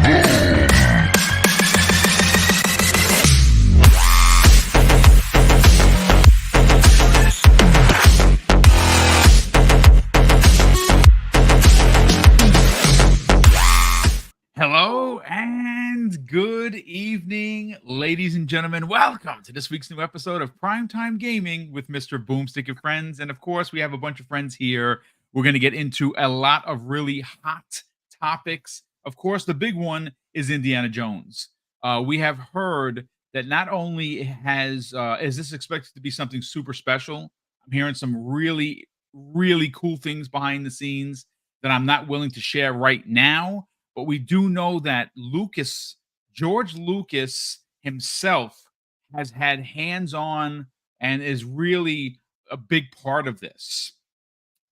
Hello and good evening, ladies and gentlemen. Welcome to this week's new episode of Primetime Gaming with Mr. BoomStick and friends. And of course, we have a bunch of friends here. We're going to get into a lot of really hot topics. Of course, the big one is Indiana Jones. We have heard that not only is this expected to be something super special, I'm hearing some really, really cool things behind the scenes that I'm not willing to share right now. But we do know that George Lucas himself has had hands-on and is really a big part of this.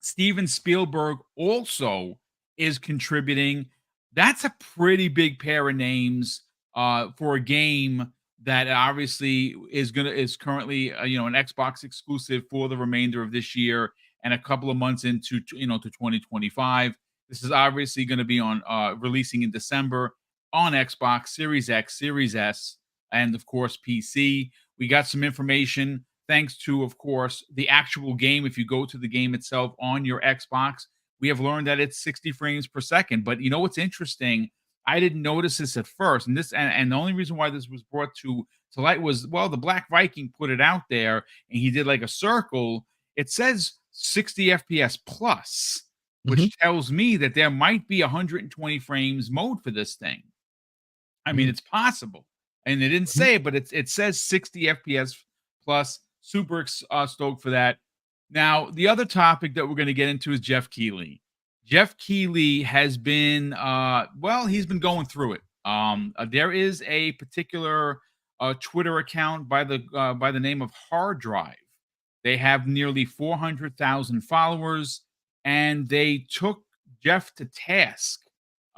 Steven Spielberg also is contributing. That's a pretty big pair of names for a game that obviously is currently an Xbox exclusive for the remainder of this year and a couple of months into to 2025. This is obviously going to be on releasing in December on Xbox Series X, Series S, and of course PC. We got some information thanks to, of course, the actual game. If you go to the game itself on your Xbox, we have learned that it's 60 frames per second. But you know what's interesting? I didn't notice this at first, and the only reason why this was brought to light was, well, the Black Viking put it out there, and he did like a circle. It says 60 FPS plus, which tells me that there might be 120 frames mode for this thing. I mean, it's possible, and they didn't say it, but it says 60 FPS plus. Super stoked for that. Now, the other topic that we're going to get into is Geoff Keighley. Geoff Keighley has been, he's been going through it. There is a particular Twitter account by the name of Hard Drive. They have nearly 400,000 followers, and they took Geoff to task.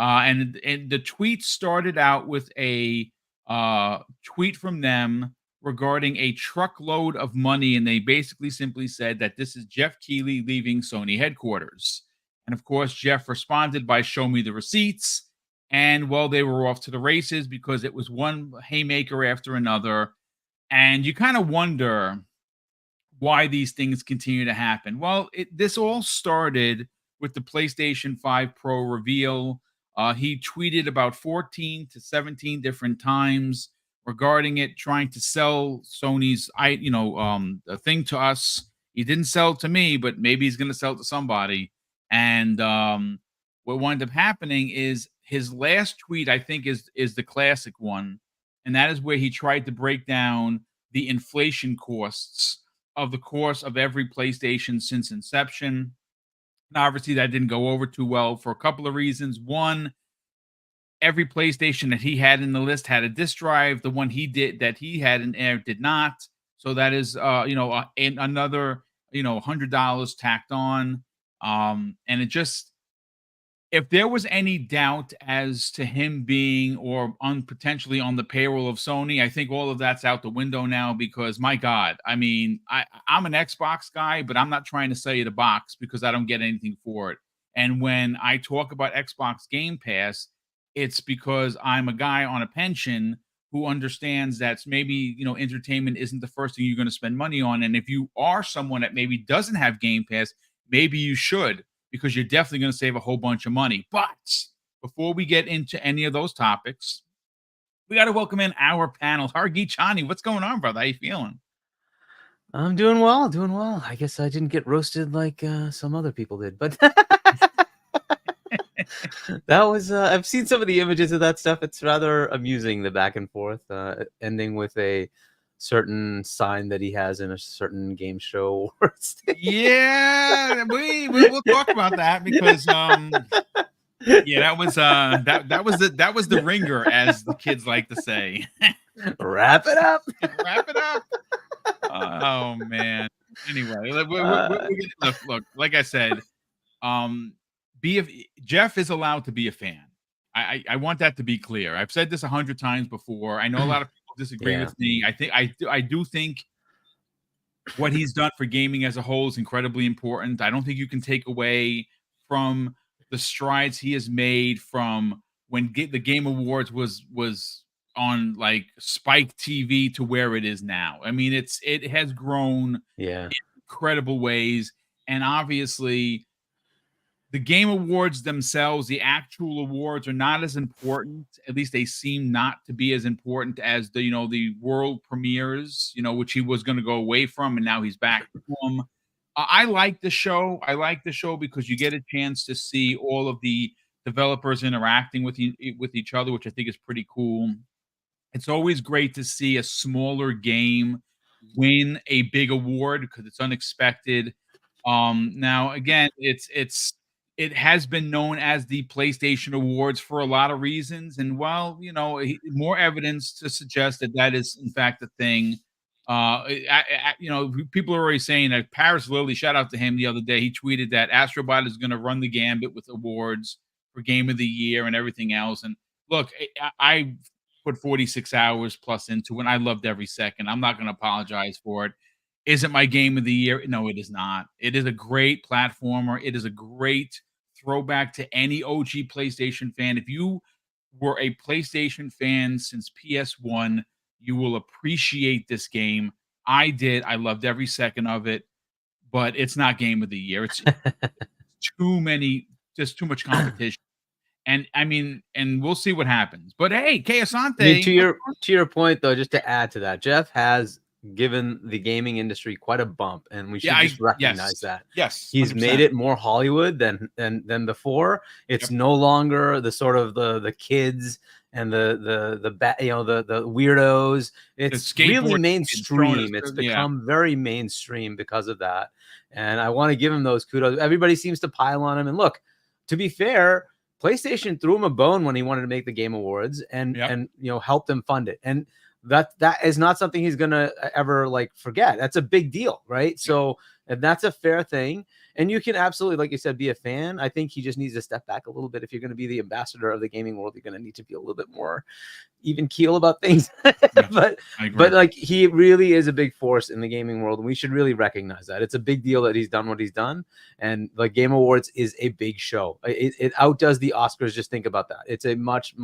And the tweet started out with a tweet from them regarding a truckload of money, and they basically simply said that this is Geoff Keighley leaving Sony headquarters. And of course, Geoff responded by "Show me the receipts." And well, they were off to the races because it was one haymaker after another. And you kind of wonder why these things continue to happen. Well, this all started with the PlayStation 5 Pro reveal. He tweeted about 14 to 17 different times regarding it, trying to sell Sony's, a thing to us. He didn't sell it to me, but maybe he's going to sell it to somebody. And what wound up happening is his last tweet, I think, is the classic one, and that is where he tried to break down the inflation costs of the course of every PlayStation since inception. And obviously, that didn't go over too well for a couple of reasons. One, every PlayStation that he had in the list had a disk drive. The one he had in there did not. So that is, another, $100 tacked on. And it just, if there was any doubt as to him being potentially on the payroll of Sony, I think all of that's out the window now because, my God, I mean, I'm an Xbox guy, but I'm not trying to sell you the box because I don't get anything for it. And when I talk about Xbox Game Pass, it's because I'm a guy on a pension who understands that maybe, entertainment isn't the first thing you're going to spend money on. And if you are someone that maybe doesn't have Game Pass, maybe you should, because you're definitely going to save a whole bunch of money. But before we get into any of those topics, we got to welcome in our panel. Hargi Chani, what's going on, brother? How you feeling? I'm doing well, I guess I didn't get roasted like some other people did, but that was, I've seen some of the images of that stuff. It's rather amusing, the back and forth, ending with a certain sign that he has in a certain game show. Yeah, we'll talk about that because that was the ringer, as the kids like to say. Wrap it up. Wrap it up. Oh man. Anyway, look, like I said, Geoff is allowed to be a fan. I want that to be clear. I've said this 100 times before. I know a lot of people disagree with me. I do think what he's done for gaming as a whole is incredibly important. I don't think you can take away from the strides he has made from when the Game Awards was on like Spike TV to where it is now. I mean, it has grown Yeah. in incredible ways, and obviously the Game Awards themselves, the actual awards are not as important. At least they seem not to be as important as the world premieres, which he was going to go away from, and now he's back to them. I like the show. I like the show because you get a chance to see all of the developers interacting with each other, which I think is pretty cool. It's always great to see a smaller game win a big award because it's unexpected. Now again, it has been known as the PlayStation Awards for a lot of reasons, and while more evidence to suggest that that is in fact a thing. People are already saying that Paris Lilly, shout out to him the other day. He tweeted that Astrobot is going to run the gambit with awards for Game of the Year and everything else. And look, I put 46 hours plus into it, and I loved every second. I'm not going to apologize for it. Is it my Game of the Year? No, it is not. It is a great platformer. It is a great throwback to any OG PlayStation fan. If you were a PlayStation fan since PS1, you will appreciate this game. I did. I loved every second of it, but it's not Game of the Year. It's just too much competition. And I mean, and we'll see what happens. But hey, Kay Asante. I mean, to your point though, just to add to that, Geoff has given the gaming industry quite a bump, and we should just recognize that. Yes, he's 100%. made it more Hollywood than before. It's no longer the sort of the kids and the weirdos. It's really mainstream. It's become very mainstream because of that, and I want to give him those kudos. Everybody seems to pile on him, and look, to be fair, PlayStation threw him a bone when he wanted to make the Game Awards and helped him fund it. And that is not something he's gonna ever forget. That's a big deal, right? So and that's a fair thing. And you can absolutely, like you said, be a fan. I think he just needs to step back a little bit. If you're going to be the ambassador of the gaming world, you're going to need to be a little bit more even keel about things. but he really is a big force in the gaming world, and we should really recognize that. It's a big deal that he's done what he's done, and the Game Awards is a big show. It outdoes the Oscars. Just think about that. It's a much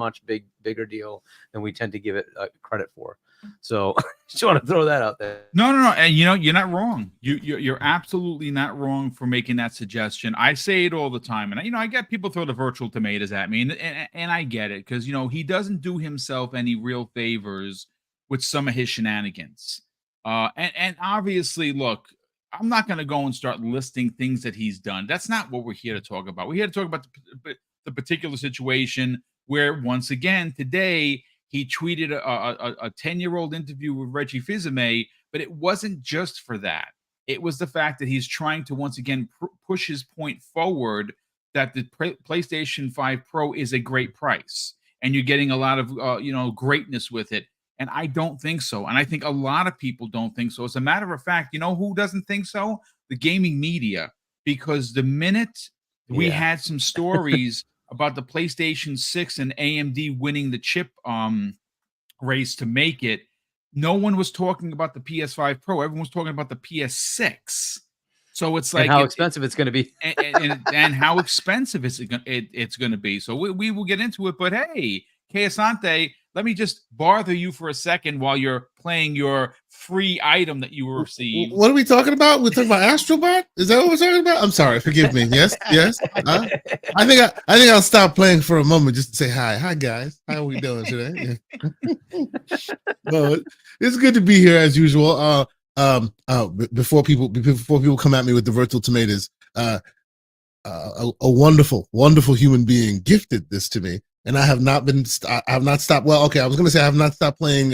bigger deal than we tend to give it credit for. So just want to throw that out there. No, and you're not wrong. You're absolutely not wrong for making that suggestion. I say it all the time, and I get people throw the virtual tomatoes at me, and I get it because he doesn't do himself any real favors with some of his shenanigans. And obviously, look, I'm not going to go and start listing things that he's done. That's not what we're here to talk about. We're here to talk about the particular situation where, once again, today, he tweeted a 10-year-old interview with Reggie Fils-Aimé, but it wasn't just for that. It was the fact that he's trying to, once again, push his point forward that the PlayStation 5 Pro is a great price, and you're getting a lot of, greatness with it. And I don't think so. And I think a lot of people don't think so. As a matter of fact, who doesn't think so? The gaming media. Because the minute we had some stories about the PlayStation 6 and AMD winning the chip race to make it, no one was talking about the PS5 Pro. Everyone was talking about the PS6. So it's like how expensive it's going to be, and how expensive it's going to be. So we will get into it. But hey, Kay Asante, let me just bother you for a second while you're playing your free item that you received. What are we talking about? We're talking about Astrobot? Is that what we're talking about? I'm sorry. Forgive me. Yes. I think I'll stop playing for a moment just to say hi. Hi, guys. How are we doing today? Well, it's good to be here as usual. Before people come at me with the virtual tomatoes, a wonderful human being gifted this to me. And I have not stopped. Well, okay, I was going to say I have not stopped playing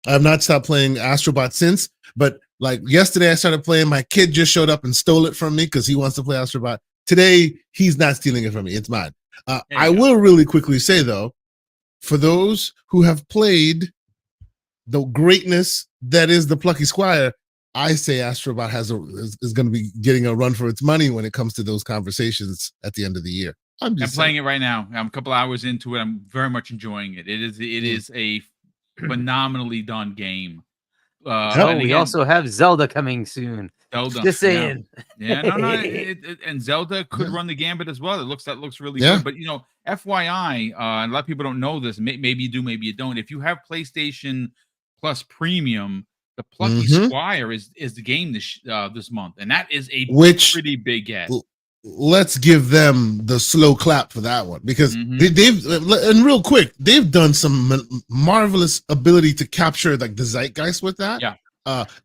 Astrobot since, but like yesterday I started playing. My kid just showed up and stole it from me because he wants to play Astrobot. Today, he's not stealing it from me. It's mine. I will really quickly say, though, for those who have played the greatness that is the Plucky Squire, I say Astrobot is going to be getting a run for its money when it comes to those conversations at the end of the year. I'm playing it right now. I'm a couple hours into it. I'm very much enjoying it. It is a phenomenally done game. We also have Zelda coming soon. Zelda, just saying. Yeah, no, and Zelda could run the gambit as well. That looks really good. But FYI, a lot of people don't know this. Maybe you do, maybe you don't. If you have PlayStation Plus Premium, the Plucky Squire is the game this month, and that is a pretty big get. Let's give them the slow clap for that one, because they've and real quick, they've done some marvelous ability to capture like the zeitgeist with that. Yeah.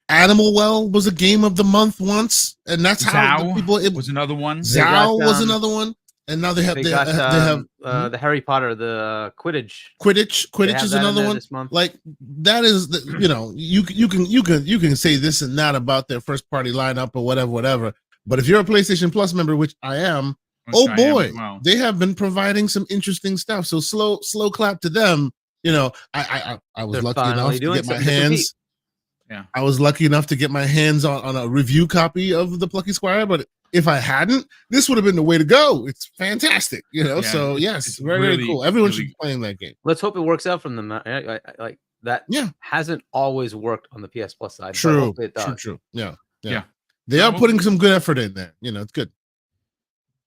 Animal Well was a game of the month once, and that's how the people. It was another one. Zao was another one, and now they have the Harry Potter, the Quidditch. Quidditch is another one. Like that is you can say this and that about their first party lineup or whatever. But if you're a PlayStation Plus member, which I am, they have been providing some interesting stuff. So slow clap to them. I was lucky enough to get my hands. Yeah, I was lucky enough to get my hands on a review copy of the Plucky Squire, but if I hadn't, this would have been the way to go. It's fantastic, So yes, it's very cool. Everyone should be playing that game. Let's hope it works out from them. Like that. Yeah, hasn't always worked on the PS Plus side. True. Yeah. They are putting some good effort in there. It's good.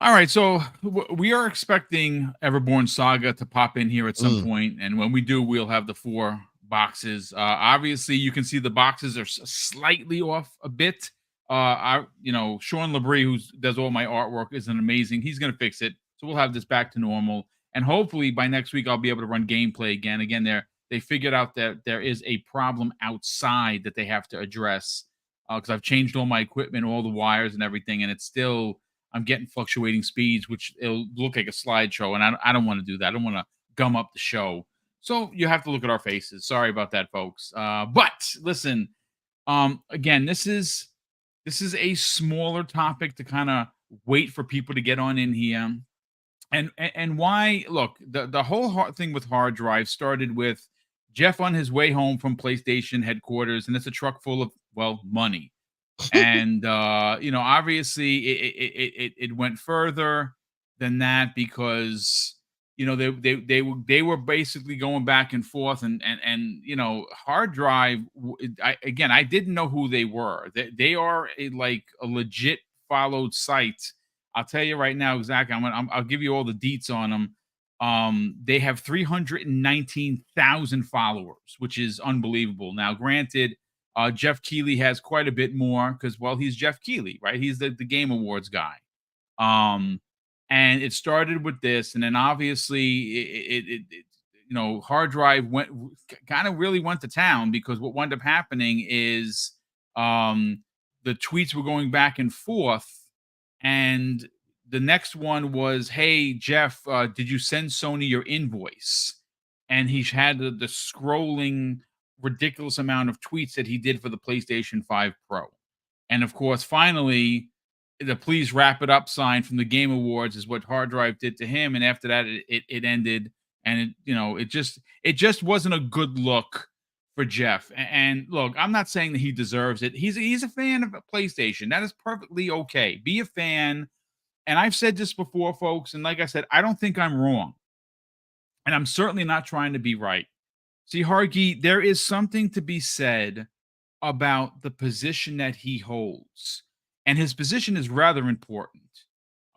All right, so we are expecting Everborn Saga to pop in here at some point, and when we do, we'll have the 4 boxes. Obviously, you can see the boxes are slightly off a bit. Sean Labrie, who does all my artwork, is amazing. He's going to fix it, so we'll have this back to normal, and hopefully by next week I'll be able to run gameplay again. Again, they figured out that there is a problem outside that they have to address. Because I've changed all my equipment, all the wires and everything, and I'm getting fluctuating speeds, which it'll look like a slideshow, and I don't want to do that. I don't want to gum up the show. So you have to look at our faces. Sorry about that, folks. But listen, again, this is a smaller topic to kind of wait for people to get on in here. And why? Look, the whole thing with hard drive started with Geoff on his way home from PlayStation headquarters, and it's a truck full of money. And obviously it went further than that, because they were basically going back and forth, and hard drive. I didn't know who they were. They are a legit followed site. I'll tell you right now exactly. I'll give you all the deets on them. They have 319,000 followers, which is unbelievable. Now, granted, Geoff Keighley has quite a bit more because, he's Geoff Keighley, right? He's the Game Awards guy. And it started with this, and then obviously hard drive really went to town, because what wound up happening is the tweets were going back and forth, and the next one was, "Hey, Geoff, did you send Sony your invoice?" And he had the scrolling ridiculous amount of tweets that he did for the PlayStation 5 Pro. And of course, finally, the please wrap it up sign from the Game Awards is what hard drive did to him. And after that, it ended. And it just wasn't a good look for Geoff. And look, I'm not saying that he deserves it. He's a fan of PlayStation. That is perfectly okay. Be a fan. And I've said this before, folks, and like I said, I don't think I'm wrong. And I'm certainly not trying to be right. See, Hargi, there is something to be said about the position that he holds. And his position is rather important,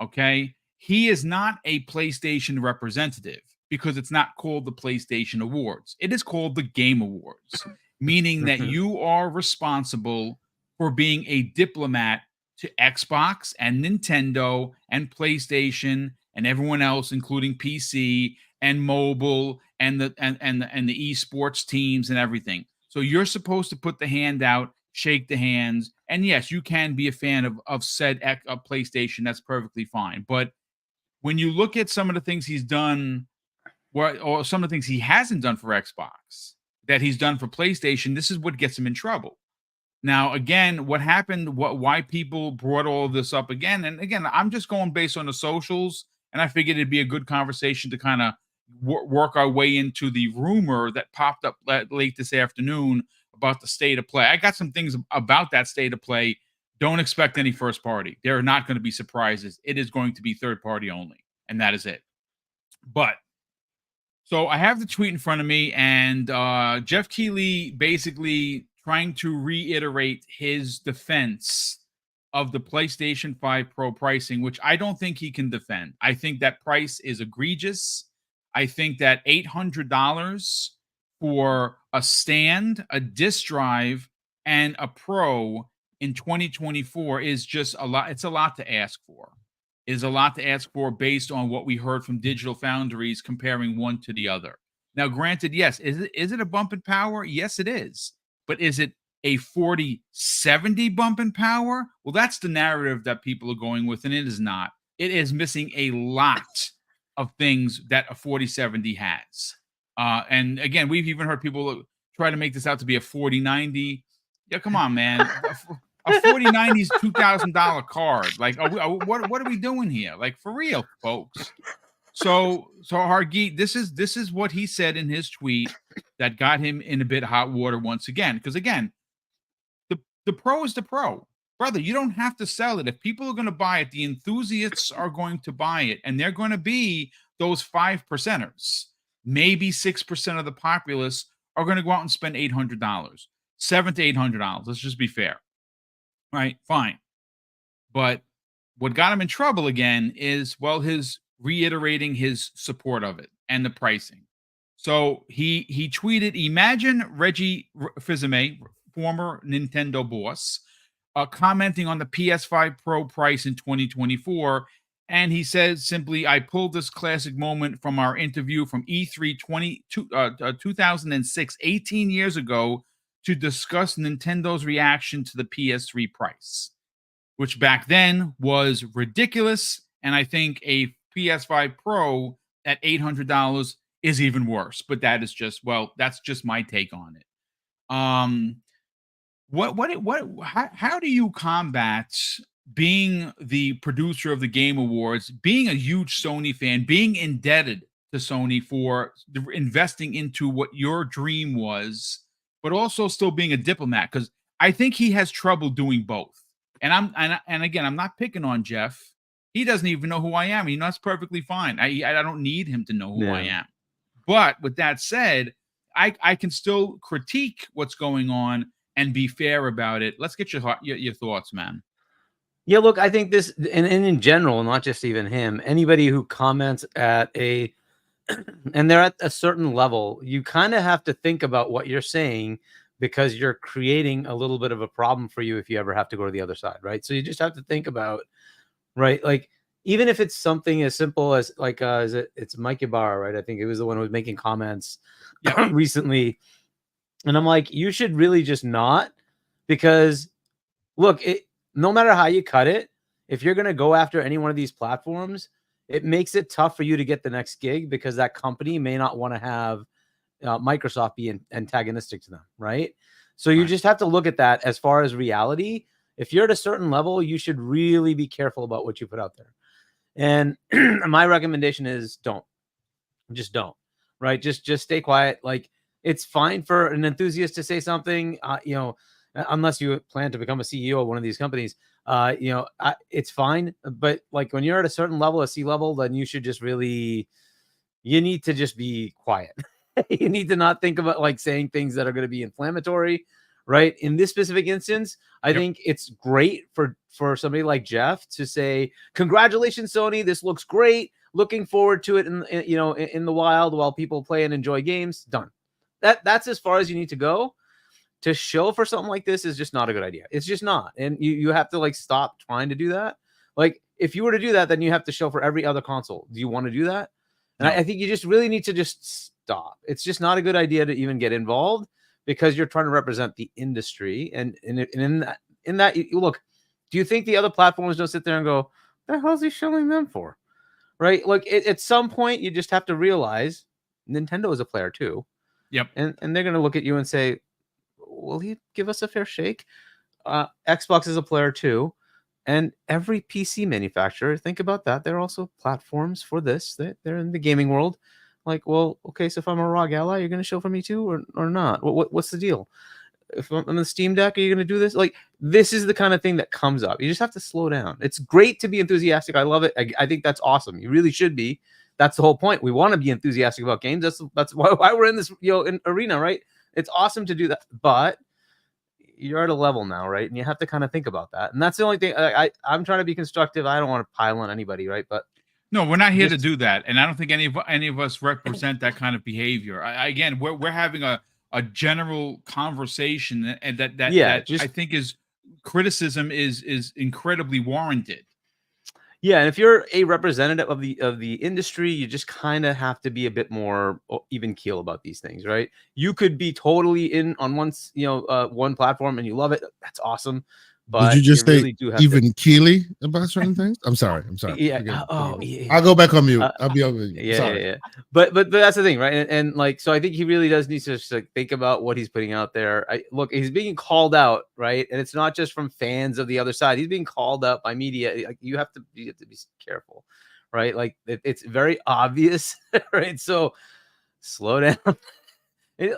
okay? He is not a PlayStation representative, because it's not called the PlayStation Awards. It is called the Game Awards, meaning that you are responsible for being a diplomat to Xbox and Nintendo and PlayStation and everyone else, including PC and mobile and the esports teams and everything. So you're supposed to put the hand out, shake the hands, and yes, you can be a fan of said PlayStation. That's perfectly fine. But when you look at some of the things he's done, or some of the things he hasn't done for Xbox that he's done for PlayStation, this is what gets him in trouble. Now, again, what happened, why people brought all of this up again, and again, I'm just going based on the socials, and I figured it'd be a good conversation to kind of work our way into the rumor that popped up late this afternoon about the state of play. I got some things about that state of play. Don't expect any first party. There are not going to be surprises. It is going to be third party only, and that is it. But so I have the tweet in front of me, and Geoff Keighley basically trying to reiterate his defense of the PlayStation 5 Pro pricing, which I don't think he can defend. I think that price is egregious. I think that $800 for a stand, a disk drive, and a Pro in 2024 is just a lot. It's a lot to ask for. It is a lot to ask for based on what we heard from Digital Foundries comparing one to the other. Now, granted, yes, is it a bump in power? Yes, it is. But is it a 4070 bump in power? Well, that's the narrative that people are going with, and it is not. It is missing a lot of things that a 4070 has. And again, we've even heard people try to make this out to be a 4090. Yeah, come on, man. A 4090 is $2,000 card. Like, what are we doing here? Like, for real, folks. So Hargeet, this is what he said in his tweet that got him in a bit hot water once again. Because again, the Pro is the Pro. Brother, you don't have to sell it. If people are going to buy it, the enthusiasts are going to buy it. And they're going to be those 5%ers. Maybe 6% of the populace are going to go out and spend $800. $700 to $800. Let's just be fair. Right? Fine. But what got him in trouble again is, well, his reiterating his support of it and the pricing. So he tweeted, imagine Reggie Fils-Aimé, former Nintendo boss, commenting on the PS5 Pro price in 2024. And he says simply, I pulled this classic moment from our interview from E3 2006, 18 years ago, to discuss Nintendo's reaction to the PS3 price, which back then was ridiculous. And I think a PS5 Pro at $800 is even worse. But that is just, well, that's just my take on it. How do you combat being the producer of the Game Awards, being a huge Sony fan, being indebted to Sony for investing into what your dream was, but also still being a diplomat? Because I think he has trouble doing both. And again, I'm not picking on Geoff. He doesn't even know who I am. That's perfectly fine. I don't need him to know who I am. But with that said, I can still critique what's going on and be fair about it. Let's get your thoughts, man. Yeah, look, I think this, and in general, not just even him, anybody who comments at and they're at a certain level, you kind of have to think about what you're saying, because you're creating a little bit of a problem for you if you ever have to go to the other side, right? So you just have to think about, right? Like, even if it's something as simple as like, it's Mike Ibarra, right? I think it was the one who was making comments recently. And I'm like, you should really just not, because look, no matter how you cut it, if you're going to go after any one of these platforms, it makes it tough for you to get the next gig, because that company may not want to have Microsoft be antagonistic to them, right? So you just have to look at that as far as reality. If you're at a certain level, you should really be careful about what you put out there. And my recommendation is don't, right? Just stay quiet. Like, it's fine for an enthusiast to say something, unless you plan to become a CEO of one of these companies, it's fine. But like, when you're at a certain level, a C level, then you should just you need to just be quiet. You need to not think about like saying things that are going to be inflammatory, right? In this specific instance, I think it's great for somebody like Geoff to say, congratulations, Sony, this looks great. Looking forward to it in the wild while people play and enjoy games. Done. That's as far as you need to go. To show for something like this is just not a good idea. It's just not. And you have to like stop trying to do that. Like, if you were to do that, then you have to show for every other console. Do you want to do that? And I think you just really need to just stop. It's just not a good idea to even get involved, because you're trying to represent the industry. And in that, look, do you think the other platforms don't sit there and go, the hell's he showing them for? Right? Like, at some point, you just have to realize Nintendo is a player too. Yep. And they're going to look at you and say, will he give us a fair shake? Xbox is a player too. And every PC manufacturer, think about that. They're also platforms for this. They're in the gaming world. Like, well, okay, so if I'm a ROG Ally, you're going to show for me too, or not? What's the deal? If I'm on the Steam Deck, are you going to do this? Like, this is the kind of thing that comes up. You just have to slow down. It's great to be enthusiastic. I love it. I think that's awesome. You really should be. That's the whole point. We want to be enthusiastic about games. That's why we're in this in arena, right? It's awesome to do that. But you're at a level now, right? And you have to kind of think about that. And that's the only thing I'm trying to be constructive. I don't want to pile on anybody, right? But no, we're not here to do that, and I don't think any of us represent that kind of behavior. Again, we're having a general conversation, and that I think is criticism is incredibly warranted. Yeah, and if you're a representative of the industry, you just kind of have to be a bit more even keel about these things, right? You could be totally in on one platform and you love it. That's awesome. But did you just say really do have even keely about certain things? I'm sorry. Yeah. Yeah. I'll go back on mute. I'll be over. Yeah. But that's the thing, right? And like, so I think he really does need to just like think about what he's putting out there. Look, he's being called out, right? And it's not just from fans of the other side. He's being called out by media. Like, you have to be careful, right? Like it's very obvious, right? So slow down.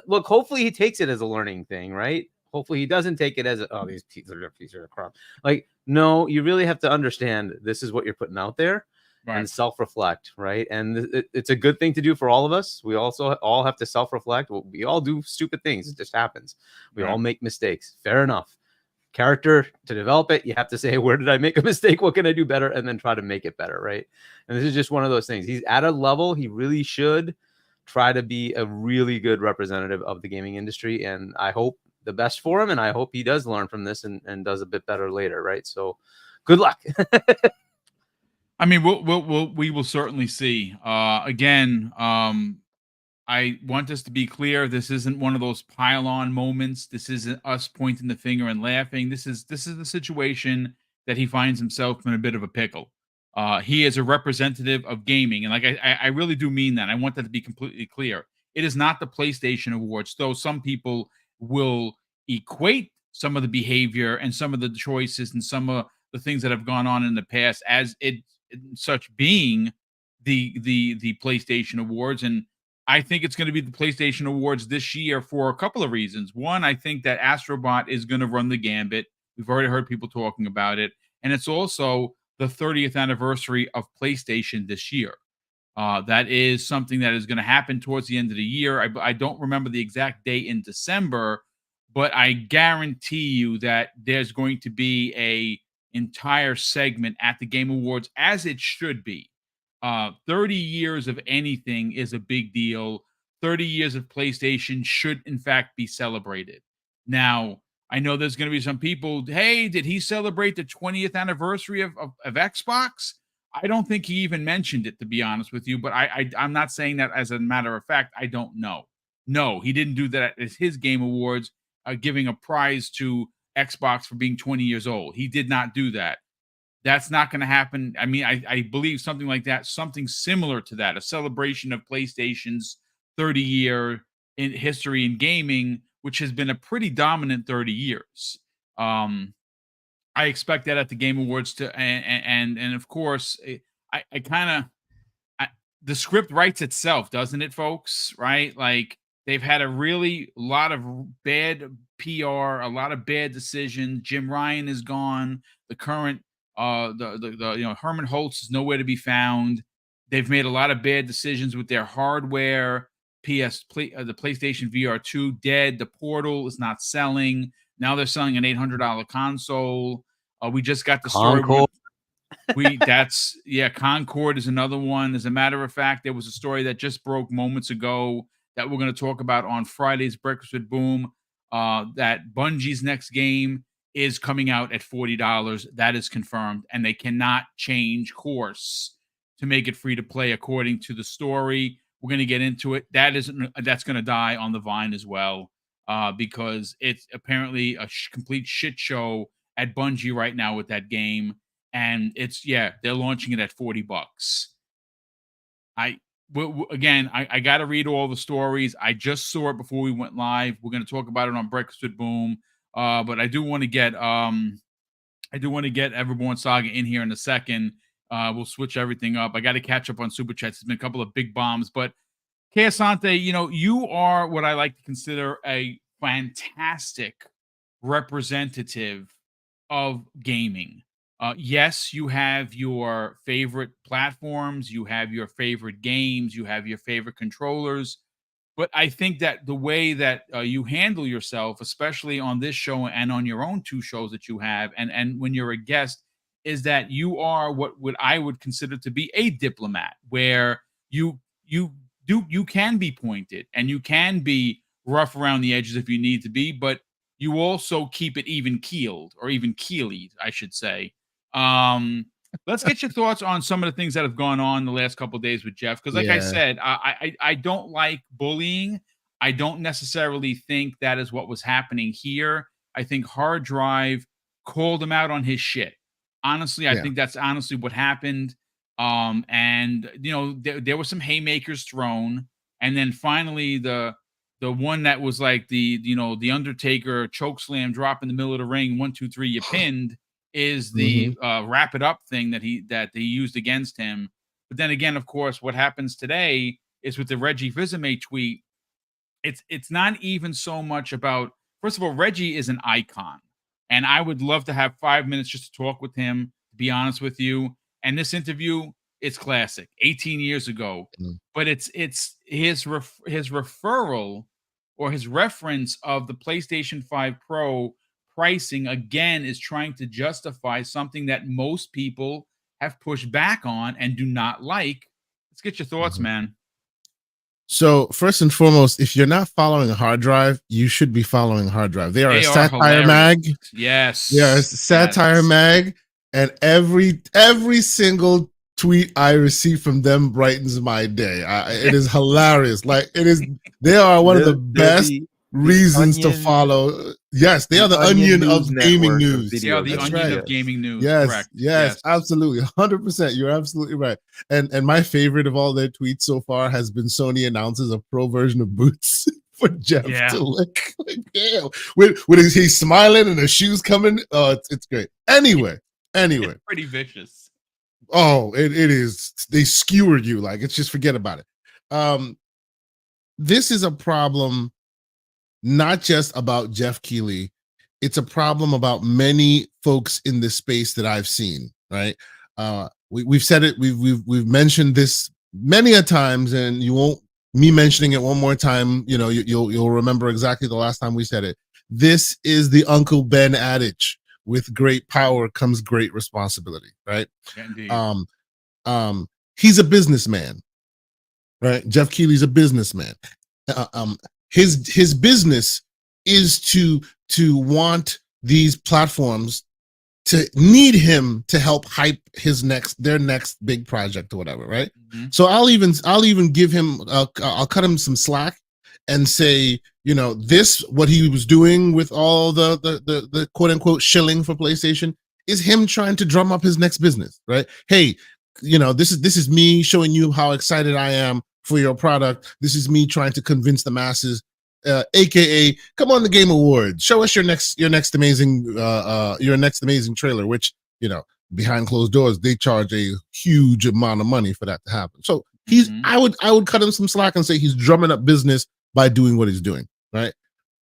Look, hopefully he takes it as a learning thing, right? Hopefully he doesn't take it as these pieces are crap. Like, no, you really have to understand this is what you're putting out there, right? And self-reflect, right? And it's a good thing to do for all of us. We also all have to self-reflect. We all do stupid things. It just happens. We all make mistakes. Fair enough. Character, to develop it, you have to say, where did I make a mistake? What can I do better? And then try to make it better, right? And this is just one of those things. He's at a level he really should try to be a really good representative of the gaming industry. And I hope the best for him, and I hope he does learn from this and does a bit better later, right? So good luck. I mean, we will certainly see. Again, I want us to be clear. This isn't one of those pile-on moments. This isn't us pointing the finger and laughing. This is the situation that he finds himself in a bit of a pickle. He is a representative of gaming, and like I really do mean that. I want that to be completely clear. It is not the PlayStation Awards, though some people will equate some of the behavior and some of the choices and some of the things that have gone on in the past as such being the PlayStation Awards. And I think it's going to be the PlayStation Awards this year for a couple of reasons. One, I think that Astrobot is going to run the gambit. We've already heard people talking about it, and it's also the 30th anniversary of PlayStation this year. That is something that is going to happen towards the end of the year. I don't remember the exact date in December, but I guarantee you that there's going to be a entire segment at the Game Awards, as it should be. 30 years of anything is a big deal. 30 years of PlayStation should, in fact, be celebrated. Now, I know there's going to be some people, hey, did he celebrate the 20th anniversary of Xbox? I don't think he even mentioned it, to be honest with you, but I'm not saying that as a matter of fact. I don't know. No, he didn't do that at his Game Awards, giving a prize to Xbox for being 20 years old. He did not do that. That's not going to happen. I mean, I believe something like that, something similar to that, a celebration of PlayStation's 30-year in history in gaming, which has been a pretty dominant 30 years. I expect that at the Game Awards and of course, I kind of the script writes itself, doesn't it, folks? Right? Like, they've had a lot of bad PR, a lot of bad decisions. Jim Ryan is gone. The current Herman Holtz is nowhere to be found. They've made a lot of bad decisions with their hardware. The PlayStation VR 2 dead. The Portal is not selling. Now they're selling an $800 console. We just got the story. Concord is another one. As a matter of fact, there was a story that just broke moments ago that we're going to talk about on Friday's Breakfast with Boom. That Bungie's next game is coming out at $40. That is confirmed, and they cannot change course to make it free to play according to the story. We're going to get into it. That's going to die on the vine as well, because it's apparently a complete shit show at Bungie right now with that game, and they're launching it at $40. I got to read all the stories. I just saw it before we went live. We're going to talk about it on Breakfast with Boom. But I do want to get Everborn Saga in here in a second. We'll switch everything up. I got to catch up on Super Chats. There's been a couple of big bombs, but Keasante, you are what I like to consider a fantastic representative of gaming. Yes, you have your favorite platforms, you have your favorite games, you have your favorite controllers, But I think that the way that you handle yourself, especially on this show and on your own 2 shows that you have, and when you're a guest, is that you are what I would consider to be a diplomat, where you can be pointed and you can be rough around the edges if you need to be, but you also keep it even keeled, or even keeled, I should say. Let's get your thoughts on some of the things that have gone on the last couple of days with Geoff. Because, like I said, I don't like bullying. I don't necessarily think that is what was happening here. I think Hard Drive called him out on his shit. Honestly, I think that's honestly what happened. And there were some haymakers thrown, and then finally the one that was like the Undertaker chokeslam drop in the middle of the ring, 1, 2, 3, you pinned, is the wrap it up thing that he used against him. But then again, of course, what happens today is with the Reggie Fils-Aimé tweet, it's not even so much about, first of all, Reggie is an icon, and I would love to have 5 minutes just to talk with him, to be honest with you. And this interview, it's classic, 18 years ago. But it's his referral, or his reference of the PlayStation 5 Pro pricing, again, is trying to justify something that most people have pushed back on and do not like. Let's get your thoughts, man. So first and foremost, if you're not following Hard Drive, you should be following Hard Drive. They are a satire mag. Yes. Yeah, it's a satire mag. And every single tweet I receive from them brightens my day. It is hilarious. Like, it is, they are one of the best reasons to follow. Yes, they are the onion of gaming news. They are the onion of gaming news. Yes, correct. Yes, absolutely, 100%. You're absolutely right. And my favorite of all their tweets so far has been Sony announces a pro version of boots for Geoff to lick. Like, damn, with he's smiling and the shoes coming. Oh, it's great. Anyway, it's pretty vicious. Oh, it is. They skewer you. Like, it's just, forget about it. This is a problem not just about Geoff Keighley. It's a problem about many folks in this space that I've seen, right? We've said it, we've mentioned this many a times, and you won't, me mentioning it one more time, you'll remember exactly the last time we said it. This is the Uncle Ben adage: with great power comes great responsibility, right? Indeed. He's a businessman, right? Geoff Keighley's a businessman. His business is to want these platforms to need him to help hype their next big project or whatever, right? So I'll even give him, I'll cut him some slack and say, what he was doing with all the quote unquote shilling for PlayStation is him trying to drum up his next business, right? Hey, this is me showing you how excited I am for your product. This is me trying to convince the masses, aka come on the Game Awards, show us your next amazing trailer, which behind closed doors they charge a huge amount of money for that to happen. So I would cut him some slack and say he's drumming up business by doing what he's doing, right?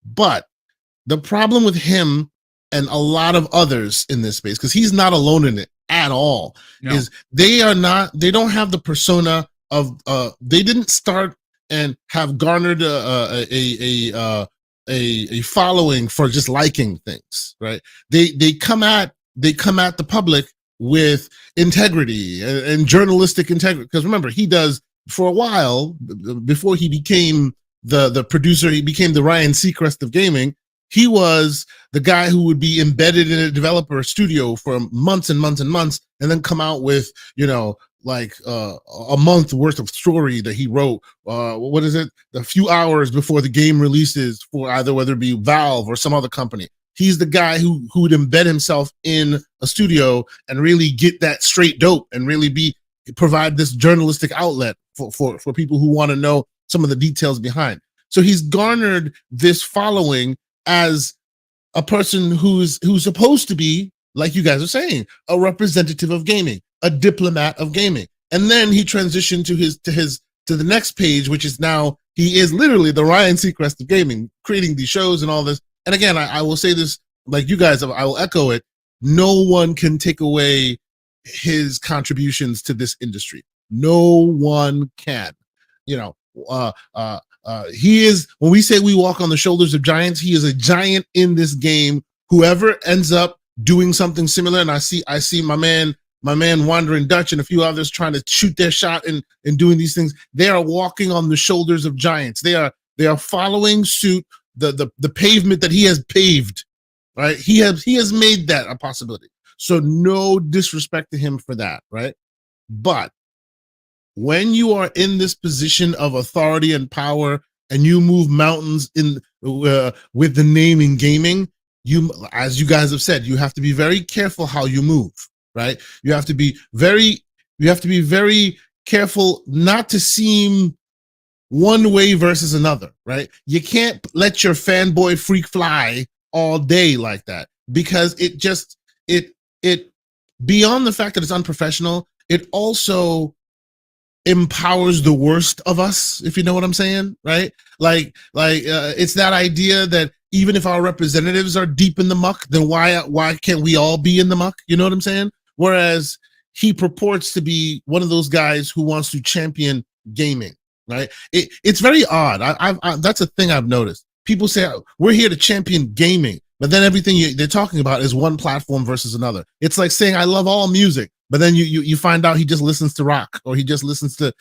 But the problem with him and a lot of others in this space, because he's not alone in it at all, is they don't have the persona of they didn't start and have garnered a following for just liking things, right? They come at the public with integrity and journalistic integrity. Because remember, he does, for a while before he became the producer, he became the Ryan Seacrest of gaming. He was the guy who would be embedded in a developer studio for months and months and months, and then come out with a month worth of story that he wrote. What is it? A few hours before the game releases for either whether it be Valve or some other company. He's the guy who would embed himself in a studio and really get that straight dope and really provide this journalistic outlet for people who want to know some of the details behind. So he's garnered this following as a person who's supposed to be, like you guys are saying, a representative of gaming, a diplomat of gaming. And then he transitioned to the next page, which is now he is literally the Ryan Seacrest of gaming, creating these shows and all this. And again, I will say this, like you guys, I will echo it. No one can take away his contributions to this industry. No one can. He is, when we say we walk on the shoulders of giants, he is a giant in this game. Whoever ends up doing something similar, and I see my man Wandering Dutch and a few others trying to shoot their shot and doing these things. They are walking on the shoulders of giants. They are following suit, the pavement that he has paved, right? He has made that a possibility. So no disrespect to him for that, right? But when you are in this position of authority and power and you move mountains in with the name in gaming, you, as you guys have said, you have to be very careful how you move, right? You have to be very careful not to seem one way versus another, right? You can't let your fanboy freak fly all day like that, because it beyond the fact that it's unprofessional, it also empowers the worst of us, if you know what I'm saying, right? Like it's that idea that even if our representatives are deep in the muck, then why can't we all be in the muck? You know what I'm saying? Whereas he purports to be one of those guys who wants to champion gaming, right? It's very odd. That's a thing I've noticed. People say we're here to champion gaming, but then everything they're talking about is one platform versus another. It's like saying I love all music, but then you find out he just listens to rock, or he just listens to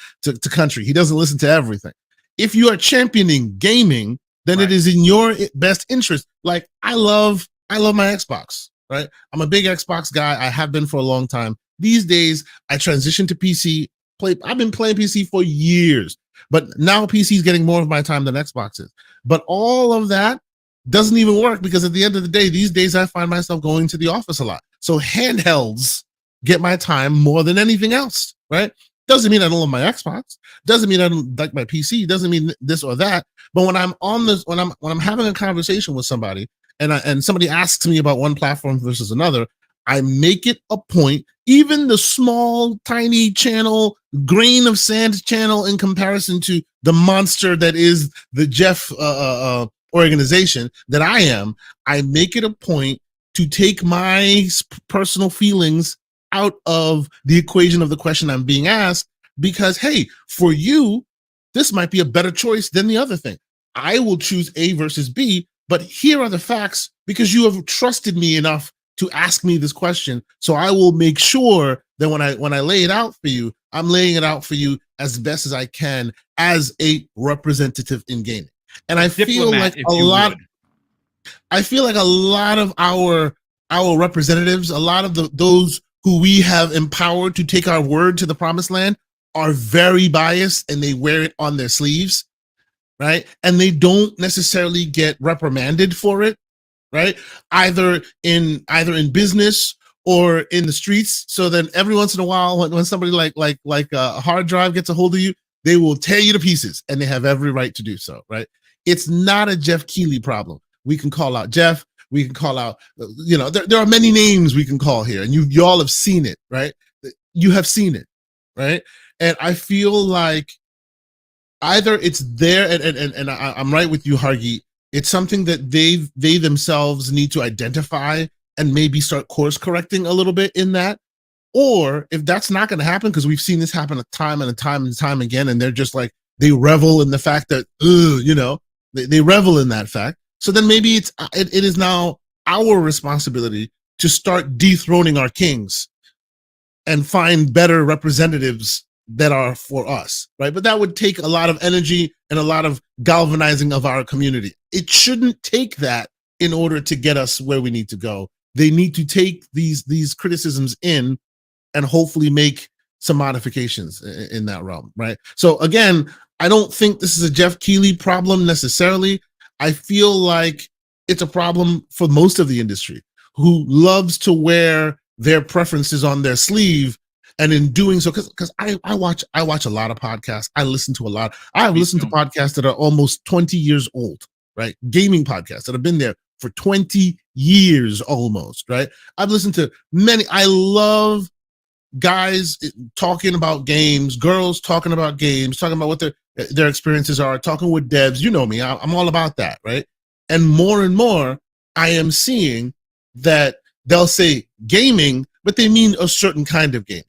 country. He doesn't listen to everything. If you are championing gaming, then it is in your best interest. Like I love my Xbox, right? I'm a big Xbox guy. I have been for a long time. These days, I transitioned to PC. I've been playing PC for years, but now PC is getting more of my time than Xbox is. But all of that doesn't even work, because at the end of the day, these days I find myself going to the office a lot. So handhelds get my time more than anything else, right? Doesn't mean I don't love my Xbox. Doesn't mean I don't like my PC. Doesn't mean this or that. But when I'm on this, when I'm having a conversation with somebody, and somebody asks me about one platform versus another, I make it a point, even the small, tiny channel, grain of sand channel in comparison to the monster that is the Geoff organization that I am, I make it a point to take my personal feelings out of the equation of the question I'm being asked, because, hey, for you, this might be a better choice than the other thing. I will choose A versus B, but here are the facts, because you have trusted me enough to ask me this question. So I will make sure that when I lay it out for you, I'm laying it out for you as best as I can as a representative in gaming. And I feel like a lot of our representatives, a lot of those who we have empowered to take our word to the promised land, are very biased, and they wear it on their sleeves, right? And they don't necessarily get reprimanded for it, right? Either in business or in the streets. So then every once in a while, when somebody like a hard drive gets a hold of you, they will tear you to pieces, and they have every right to do so, right? It's not a Geoff Keighley problem. We can call out Geoff. We can call out, there are many names we can call here, and you all have seen it, right? You have seen it, right? And I feel like either it's there, and I'm right with you, Hargi. It's something that they themselves need to identify and maybe start course correcting a little bit in that. Or if that's not going to happen, because we've seen this happen time and time again, and they're just like, they revel in the fact that, they revel in that fact. So then maybe it is now our responsibility to start dethroning our kings and find better representatives that are for us, right? But that would take a lot of energy and a lot of galvanizing of our community. It shouldn't take that in order to get us where we need to go. They need to take these criticisms in and hopefully make some modifications in that realm, right? So again, I don't think this is a Geoff Keighley problem necessarily. I feel like it's a problem for most of the industry, who loves to wear their preferences on their sleeve, and in doing so, because I watch a lot of podcasts. I listen to a lot. I've listened to podcasts that are almost 20 years old, right? Gaming podcasts that have been there for 20 years almost, right? I've listened to many. I love guys talking about games, girls talking about games, talking about what their experiences are, talking with devs. You know me, I'm all about that, right? And more, I am seeing that they'll say gaming, but they mean a certain kind of game,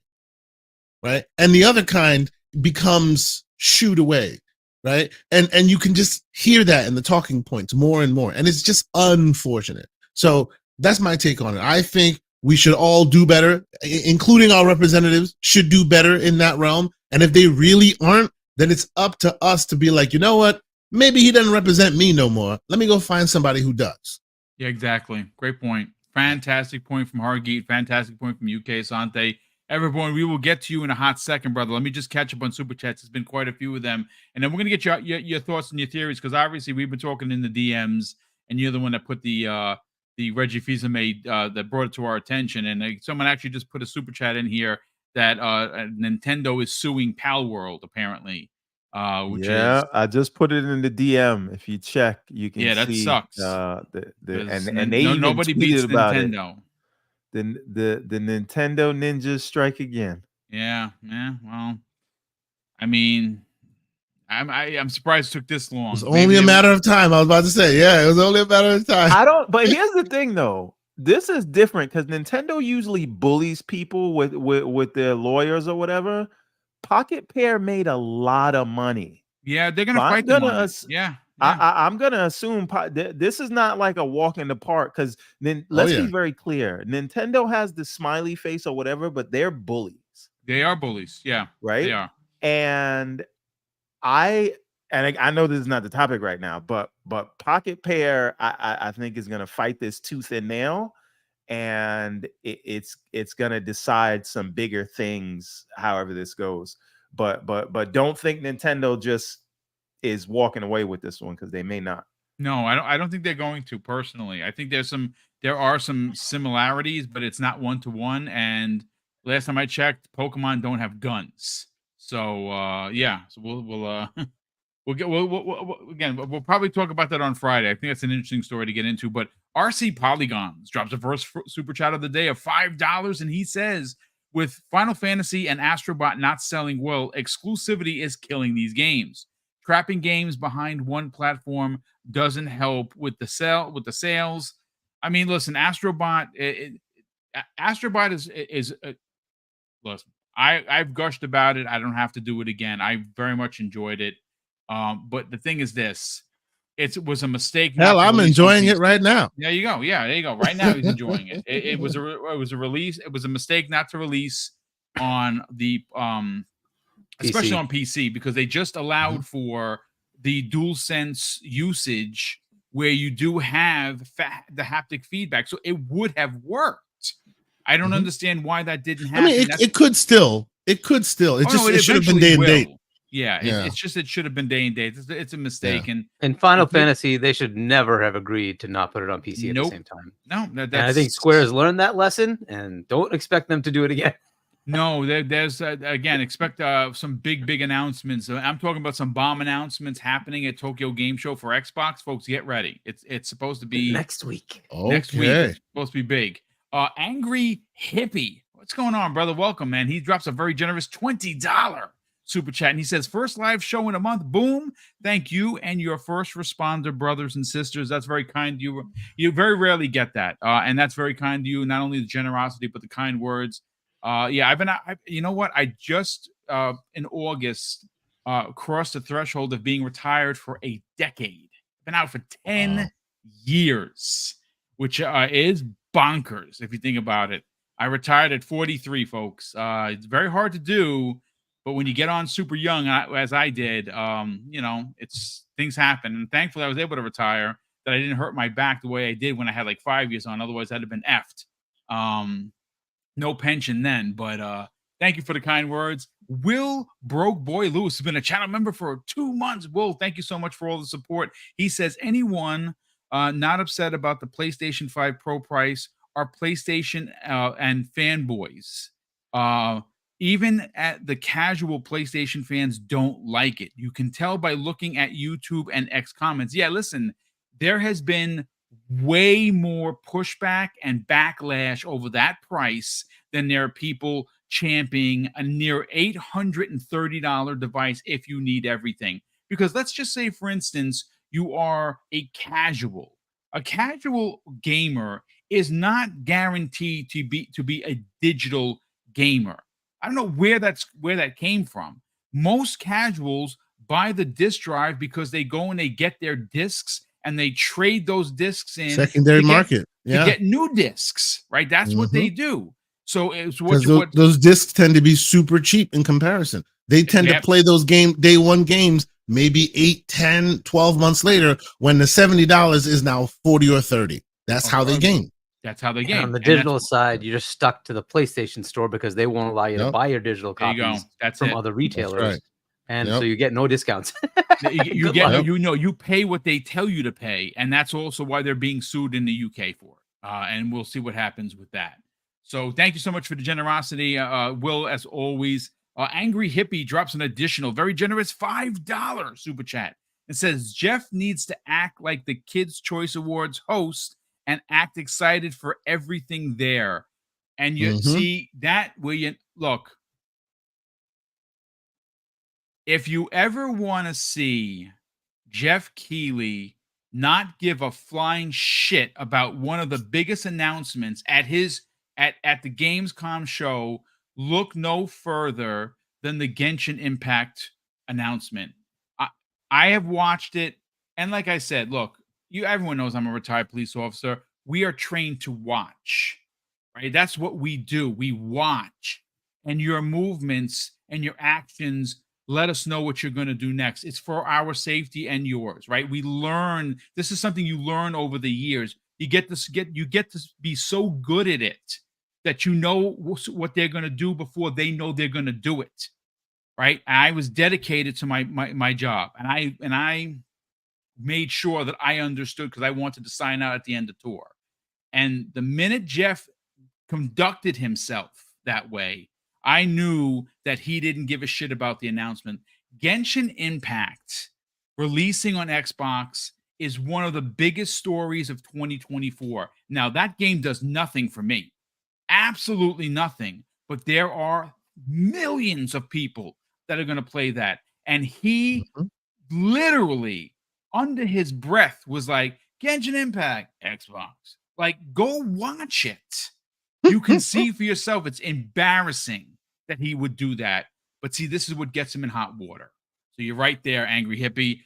right? And the other kind becomes shooed away. right? And you can just hear that in the talking points more and more, and it's just unfortunate. So that's my take on it. I think we should all do better, including our representatives should do better in that realm. And if they really aren't, then it's up to us to be like, you know what? Maybe he doesn't represent me no more. Let me go find somebody who does. Yeah, exactly. Great point. Fantastic point from Hargeet. Fantastic point from UK Sante. Everyone, we will get to you in a hot second, brother. Let me just catch up on Super Chats. There's been quite a few of them. And then we're going to get your thoughts and your theories, because obviously we've been talking in the DMs, and you're the one that put the Reggie Fils-Aimé that brought it to our attention. And someone actually just put a Super Chat in here that Nintendo is suing Palworld, apparently. Which is, I just put it in the DM. If you check, you can see. That sucks. And they even nobody beats about Nintendo. The Nintendo ninjas strike again. Yeah. Well, I mean, I'm surprised it took this long. It was only a matter of time. I was about to say, yeah, it was only a matter of time. But here's the thing, though. This is different because Nintendo usually bullies people with their lawyers or whatever. Pocket Pair made a lot of money. Yeah, they're gonna fight them. Yeah. I'm gonna assume this is not like a walk in the park, because then let's be very clear. Nintendo has the smiley face or whatever, but they're bullies. They are bullies. Yeah, right. They are. And I know this is not the topic right now, but Pocket Pair, I think is gonna fight this tooth and nail, and it's gonna decide some bigger things however this goes. But don't think Nintendo just is walking away with this one, because they may not. No, I don't think they're going to. Personally, I think there are some similarities, but it's not 1-to-1. And last time I checked, Pokemon don't have guns. So yeah, so we'll probably talk about that on Friday. I think that's an interesting story to get into. But RC Polygons drops a first super chat of the day of $5, and he says, with Final Fantasy and Astrobot not selling well, exclusivity is killing these games. Trapping games behind one platform doesn't help with the sales. I mean, listen, Astrobot is listen, I've gushed about it. I don't have to do it again. I very much enjoyed it. But the thing is this, it was a mistake. Hell, I'm enjoying it right now. There you go. Yeah, there you go. Right now he's enjoying it. It was a release. It was a mistake not to release on the especially on PC, because they just allowed for the DualSense usage where you do have the haptic feedback. So it would have worked. I don't understand why that didn't happen. I mean, it could still. It should have been day and date. Yeah, it's just it should have been day and date. It's a mistake. Yeah. In Final Fantasy, they should never have agreed to not put it on PC at the same time. No, and I think Square has learned that lesson, and don't expect them to do it again. No, there's again, expect some big announcements. I'm talking about some bomb announcements happening at Tokyo Game Show for Xbox. Folks, get ready. It's supposed to be next week. Okay. Next week. It's supposed to be big. Angry Hippie, what's going on, brother? Welcome, man. He drops a very generous $20 super chat, and he says, first live show in a month. Boom. Thank you and your first responder brothers and sisters. That's very kind of you. You very rarely get that, and that's very kind to you. Not only the generosity, but the kind words. You know what? I just in August crossed the threshold of being retired for a decade. Been out for 10 years, which is bonkers if you think about it. I retired at 43, folks. It's very hard to do, but when you get on super young, as I did, it's things happen. And thankfully, I was able to retire. That I didn't hurt my back the way I did when I had like 5 years on. Otherwise, I'd have been effed. No pension then, but thank you for the kind words. Will Broke Boy Lewis has been a channel member for 2 months. Will, thank you so much for all the support. He says, anyone not upset about the PlayStation 5 Pro price are PlayStation and fanboys. Even at the casual PlayStation fans don't like it. You can tell by looking at YouTube and X comments. Yeah, listen, there has been way more pushback and backlash over that price than there are people championing a near $830 device if you need everything. Because let's just say, for instance, you are a casual. A casual gamer is not guaranteed to be a digital gamer. I don't know where that came from. Most casuals buy the disc drive because they go and they get their discs and they trade those discs in secondary market to get new discs, right? That's what they do. So it's what those discs tend to be super cheap in comparison. They tend to play those day one games maybe 8, 10, 12 months later when the $70 is now 40 or 30. That's how they game. That's how they game. On the digital side, you're just stuck to the PlayStation Store because they won't allow you to buy your digital copies from other retailers. And so you get no discounts. you pay what they tell you to pay, and that's also why they're being sued in the UK for it. And we'll see what happens with that. So thank you so much for the generosity, Will, as always. Angry Hippie drops an additional, very generous $5 super chat. It says, Geoff needs to act like the Kids' Choice Awards host and act excited for everything there. And you see that where you look. If you ever want to see Geoff Keighley not give a flying shit about one of the biggest announcements at the Gamescom show, look no further than the Genshin Impact announcement. I have watched it, and like I said, look, everyone knows I'm a retired police officer. We are trained to watch, right? That's what we do. We watch, and your movements and your actions let us know what you're going to do next. It's for our safety and yours, right? We learn. This is something you learn over the years. You get to be so good at it that you know what they're going to do before they know they're going to do it, right? I was dedicated to my job, and I made sure that I understood because I wanted to sign out at the end of tour. And the minute Geoff conducted himself that way, I knew that he didn't give a shit about the announcement. Genshin Impact releasing on Xbox is one of the biggest stories of 2024. Now, that game does nothing for me. Absolutely nothing. But there are millions of people that are going to play that. And he literally, under his breath, was like, Genshin Impact, Xbox. Like, go watch it. You can see for yourself. It's embarrassing that he would do that. But see, this is what gets him in hot water. So you're right there, Angry Hippie.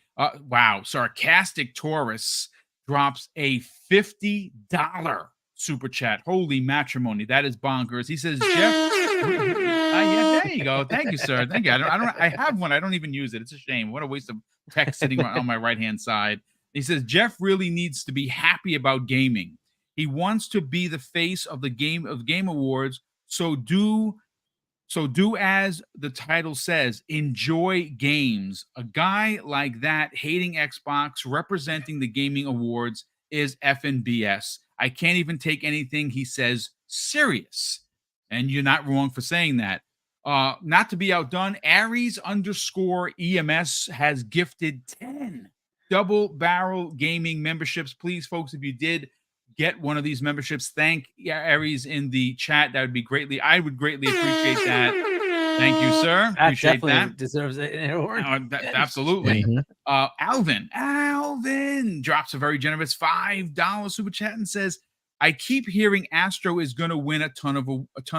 Wow. Sarcastic Taurus drops a $50 super chat. Holy matrimony. That is bonkers. He says, Geoff. Yeah, there you go. Thank you, sir. Thank you. I have one. I don't even use it. It's a shame. What a waste of text sitting on my right-hand side. He says, Geoff really needs to be happy about gaming. He wants to be the face of the Game Awards. So do as the title says, enjoy games. A guy like that hating Xbox, representing the gaming awards is effing BS. I can't even take anything he says serious. And you're not wrong for saying that. Not to be outdone, Aries_EMS has gifted 10 Double Barrel Gaming memberships. Please, folks, if you did get one of these memberships, thank Aries in the chat. That would be I would greatly appreciate that. Thank you, sir. Appreciate that. Deserves an award. Absolutely. Alvin drops a very generous $5 super chat and says, I keep hearing Astro is going to win a ton of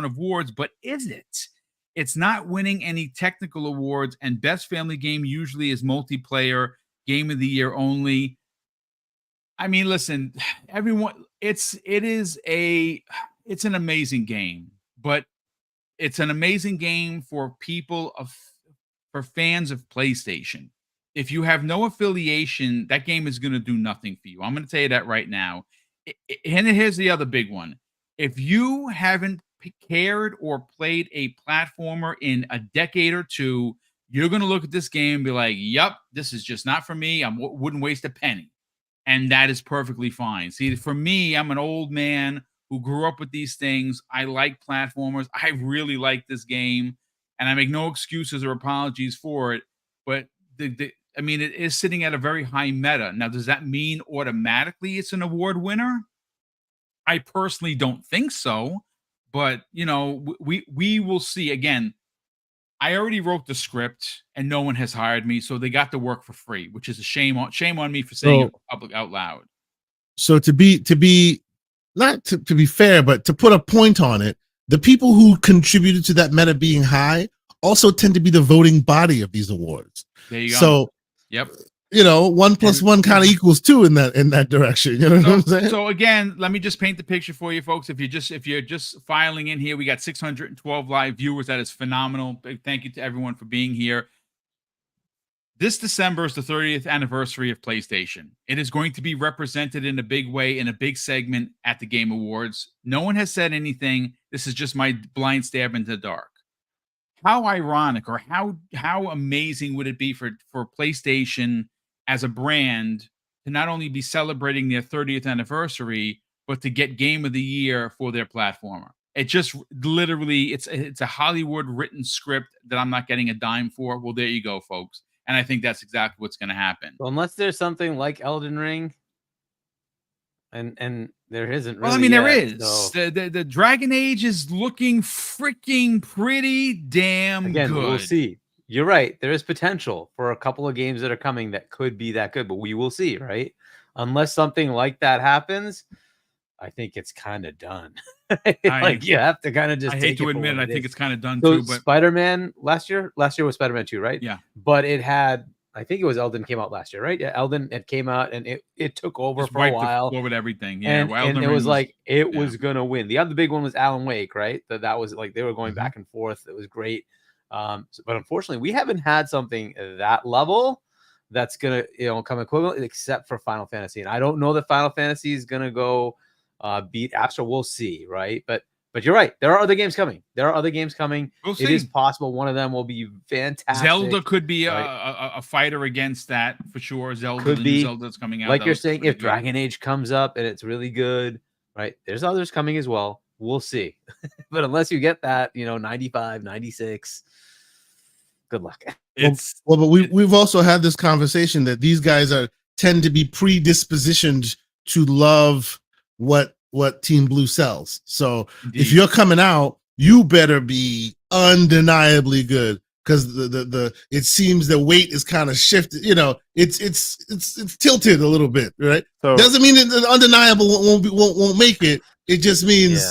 awards, but is it? It's not winning any technical awards, and best family game usually is multiplayer, game of the year only. I mean, listen, everyone, it's an amazing game, but it's an amazing game for for fans of PlayStation. If you have no affiliation, that game is going to do nothing for you. I'm going to tell you that right now. And here's the other big one. If you haven't cared or played a platformer in a decade or two, you're going to look at this game and be like, yep, this is just not for me. I wouldn't waste a penny. And that is perfectly fine. See, for me, I'm an old man who grew up with these things. I like platformers. I really like this game, and I make no excuses or apologies for it. But it is sitting at a very high meta. Now, does that mean automatically it's an award winner? I personally don't think so. But, we will see. Again, I already wrote the script and no one has hired me, so they got to work for free, which is a shame on me for saying it public out loud. So to be not to be fair, but to put a point on it, the people who contributed to that meta being high also tend to be the voting body of these awards. There you go. So, yep. 1 + 1 kind of equals 2 in that direction. You know what I'm saying? So again, let me just paint the picture for you folks. If you're just filing in here, we got 612 live viewers. That is phenomenal. Big thank you to everyone for being here. This December is the 30th anniversary of PlayStation. It is going to be represented in a big way, in a big segment at the Game Awards. No one has said anything. This is just my blind stab into the dark. How ironic, or how amazing would it be for PlayStation as a brand to not only be celebrating their 30th anniversary, but to get Game of the Year for their platformer? It just literally, it's a Hollywood written script that I'm not getting a dime for. Well, there you go, folks. And I think that's exactly what's going to happen. Well, unless there's something like Elden Ring, and there isn't. Really Well, I mean, yet, there is. so. The Dragon Age is looking freaking pretty damn Again, good. we'll see. You're right. There is potential for a couple of games that are coming that could be that good, but we will see, right? Unless something like that happens, I think it's kind of done. Like you have to kind of just. I hate to admit it, I think it's kind of done so too. But Spider-Man last year was Spider-Man 2, right? Yeah. But it had, I think it was Elden came out last year, right? Yeah, Elden, it came out and it took over just for a while. With everything. Yeah. And it was like it was gonna win. The other big one was Alan Wake, right? That was like they were going back and forth. It was great. But unfortunately, we haven't had something that level that's gonna come equivalent, except for Final Fantasy. And I don't know that Final Fantasy is gonna go beat Astro. We'll see, right? But you're right. There are other games coming. We'll see. It is possible one of them will be fantastic. Zelda could be right? a fighter against that for sure. Zelda could be Zelda's coming out. Like you're saying, if Dragon Age comes up and it's really good, right? There's others coming as well. We'll see. But unless you get that, 95, 96, good luck. But we've also had this conversation that these guys tend to be predispositioned to love what Team Blue sells. So Indeed. If you're coming out, you better be undeniably good, because the it seems the weight is kind of shifted. It's tilted a little bit, right? So doesn't mean that the undeniable won't make it. It just means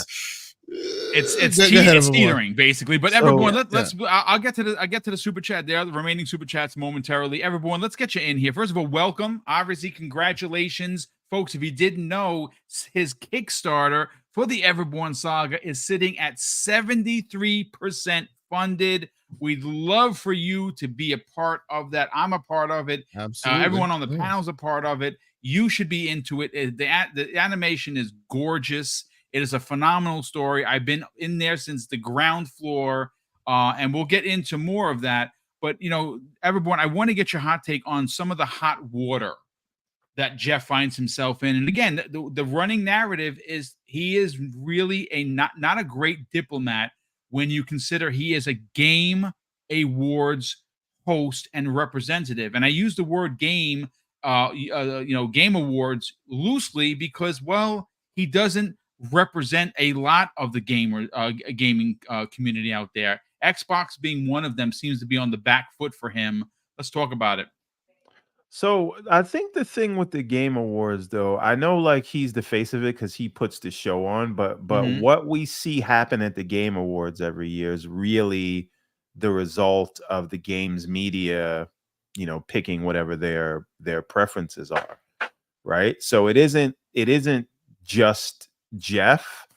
it's teetering basically. But everyone, let's I'll get to the super chat there, the remaining super chats momentarily. Everyone, let's get you in here. First of all, welcome. Obviously, congratulations, folks. If you didn't know, his Kickstarter for the Everborn Saga is sitting at 73% funded. We'd love for you to be a part of that. I'm a part of it. Absolutely. Everyone on the panel's a part of it. You should be into it. The animation is gorgeous. It is a phenomenal story. I've been in there since the ground floor, and we'll get into more of that. But, Everborn, I want to get your hot take on some of the hot water that Geoff finds himself in. And again, the running narrative is he is really not a great diplomat when you consider he is a Game Awards host and representative. And I use the word game, Game Awards loosely because, well, he doesn't represent a lot of the gaming community out there. Xbox being one of them seems to be on the back foot for him. Let's talk about it. So I think the thing with the Game Awards, though, I know like he's the face of it because he puts the show on, but what we see happen at the Game Awards every year is really the result of the games media, picking whatever their preferences are, right? So it isn't just Geoff,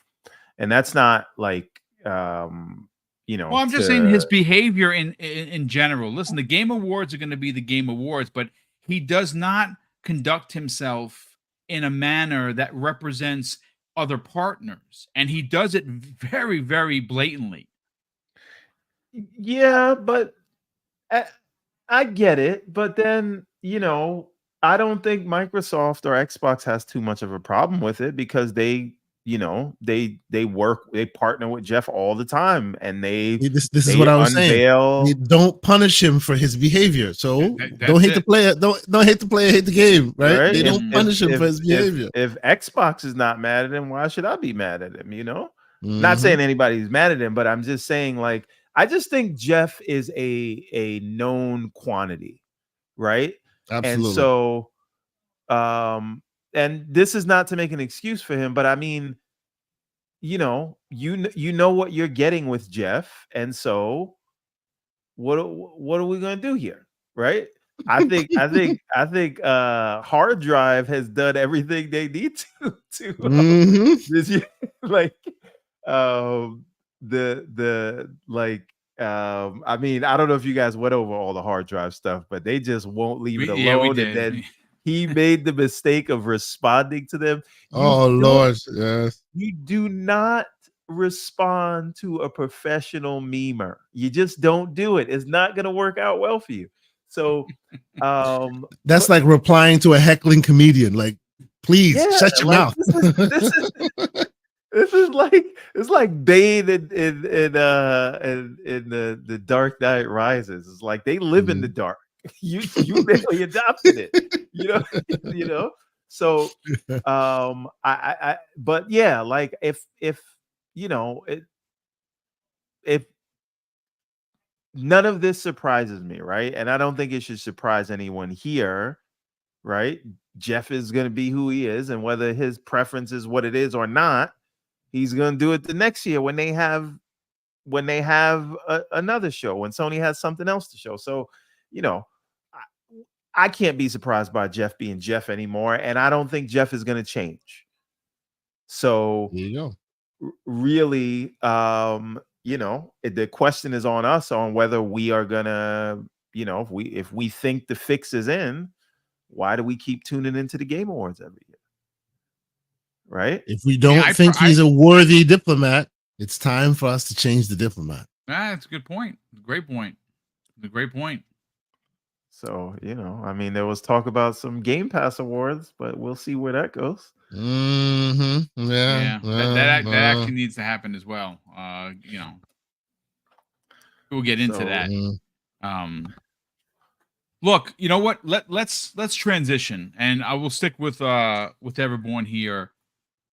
and that's not like Well, I'm just saying his behavior in general. Listen, the Game Awards are going to be the Game Awards, but he does not conduct himself in a manner that represents other partners, and he does it very, very blatantly. Yeah, but I get it. But then, I don't think Microsoft or Xbox has too much of a problem with it because they partner with Geoff all the time, and this is what I was saying. They don't punish him for his behavior. So don't hate the player, don't hate the player, hate the game, right? They don't punish him for his behavior. If Xbox is not mad at him, why should I be mad at him? Not saying anybody's mad at him, but I'm just saying, like, I just think Geoff is a known quantity, right? Absolutely. And so and this is not to make an excuse for him, but I mean, you know what you're getting with Geoff, and so what are we gonna do here, right? I think hard drive has done everything they need to this year. Like I mean, I don't know if you guys went over all the hard drive stuff, but they just won't leave it alone. We and did. then he made the mistake of responding to them. Lord, yes. You do not respond to a professional memer. You just don't do it. It's not going to work out well for you. So that's like replying to a heckling comedian. Like, please shut your mouth. This is like, it's like Bane in the Dark Knight Rises. It's like they live in the dark. You barely adopted it, you know. So but yeah, like if none of this surprises me, right? And I don't think it should surprise anyone here, right? Geoff is going to be who he is, and whether his preference is what it is or not, he's going to do it the next year when they have another show, when Sony has something else to show. So, I can't be surprised by Geoff being Geoff anymore, and I don't think Geoff is going to change. So, there you go. Really, the question is on us on whether we are gonna, if we think the fix is in, why do we keep tuning into the Game Awards every year? Right? If we don't think he's a worthy diplomat, it's time for us to change the diplomat. That's a good point. Great point. A great point. So, I mean, there was talk about some Game Pass awards, but we'll see where that goes. Yeah. That actually needs to happen as well. We'll get into that. Look, you know what? Let's transition, and I will stick with everyone here.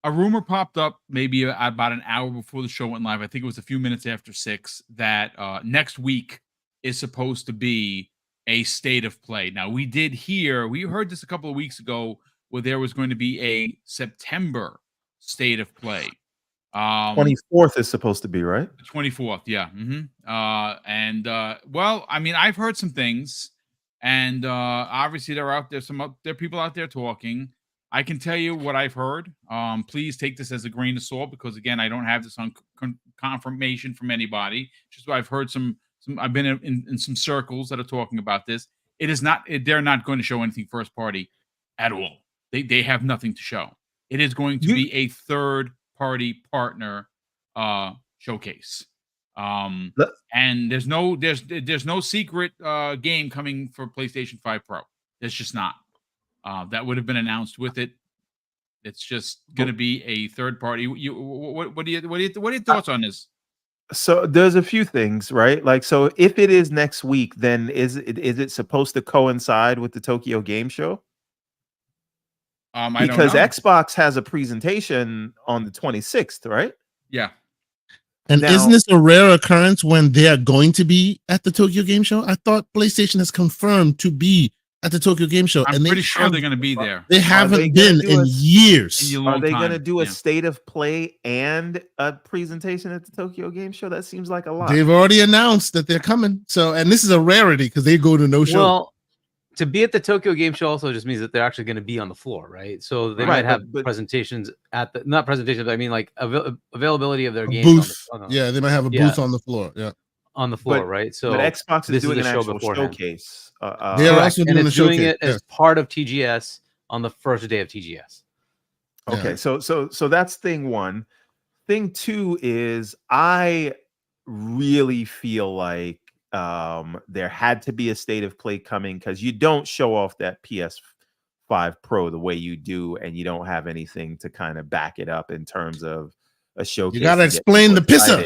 A rumor popped up maybe about an hour before the show went live. I think it was a few minutes after 6 that next week is supposed to be a state of play. Now, we heard this a couple of weeks ago where there was going to be a September state of play. 24th is supposed to be, right? 24th, yeah. Well, I mean, I've heard some things, and obviously there are people out there talking. I can tell you what I've heard. Please take this as a grain of salt, because again, I don't have this on confirmation from anybody. Just what I've heard I've been in some circles that are talking about this. It is not. They're not going to show anything first party at all. They have nothing to show. It is going to be a third party partner showcase. And there's no secret game coming for PlayStation 5 Pro. There's just not. That would have been announced with it. It's just going to be a third party. What are your thoughts on this? So there's a few things, right? Like, so if it is next week, then is it supposed to coincide with the Tokyo Game Show? Because Xbox has a presentation on the 26th, right? Yeah. And isn't this a rare occurrence when they are going to be at the Tokyo Game Show? I thought PlayStation has confirmed to be at the Tokyo Game Show. I'm pretty sure they're going to be there. They haven't been in years. Are they going to do a state of play and a presentation at the Tokyo Game Show? That seems like a lot. They've already announced that they're coming. So, and this is a rarity because they go to no show. Well, to be at the Tokyo Game Show also just means that they're actually going to be on the floor, right? So they might have presentations not presentations, but I mean like availability of their games. Yeah, they might have a booth on the floor. Yeah. On the floor, right? So but Xbox is doing an actual showcase. They're also doing doing it as part of TGS on the first day of TGS. Okay, so that's thing one. Thing two is I really feel like there had to be a state of play coming, because you don't show off that PS5 Pro the way you do, and you don't have anything to kind of back it up in terms of a showcase. You got to explain the pisser.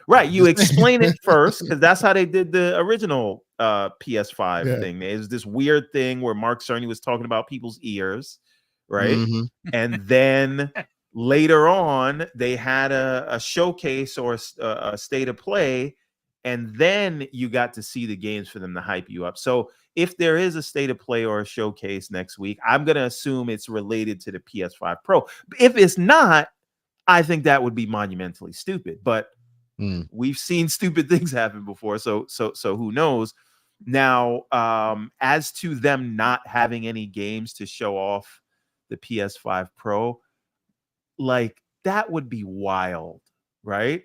Right, you explain it first, because that's how they did the original PS5 thing. There's this weird thing where Mark Cerny was talking about people's ears, right? And then later on, they had a showcase or a state of play, and then you got to see the games for them to hype you up. So if there is a state of play or a showcase next week, I'm going to assume it's related to the PS5 Pro. If it's not, I think that would be monumentally stupid. But We've seen stupid things happen before, so who knows? Now, as to them not having any games to show off the PS5 Pro, like that would be wild, right?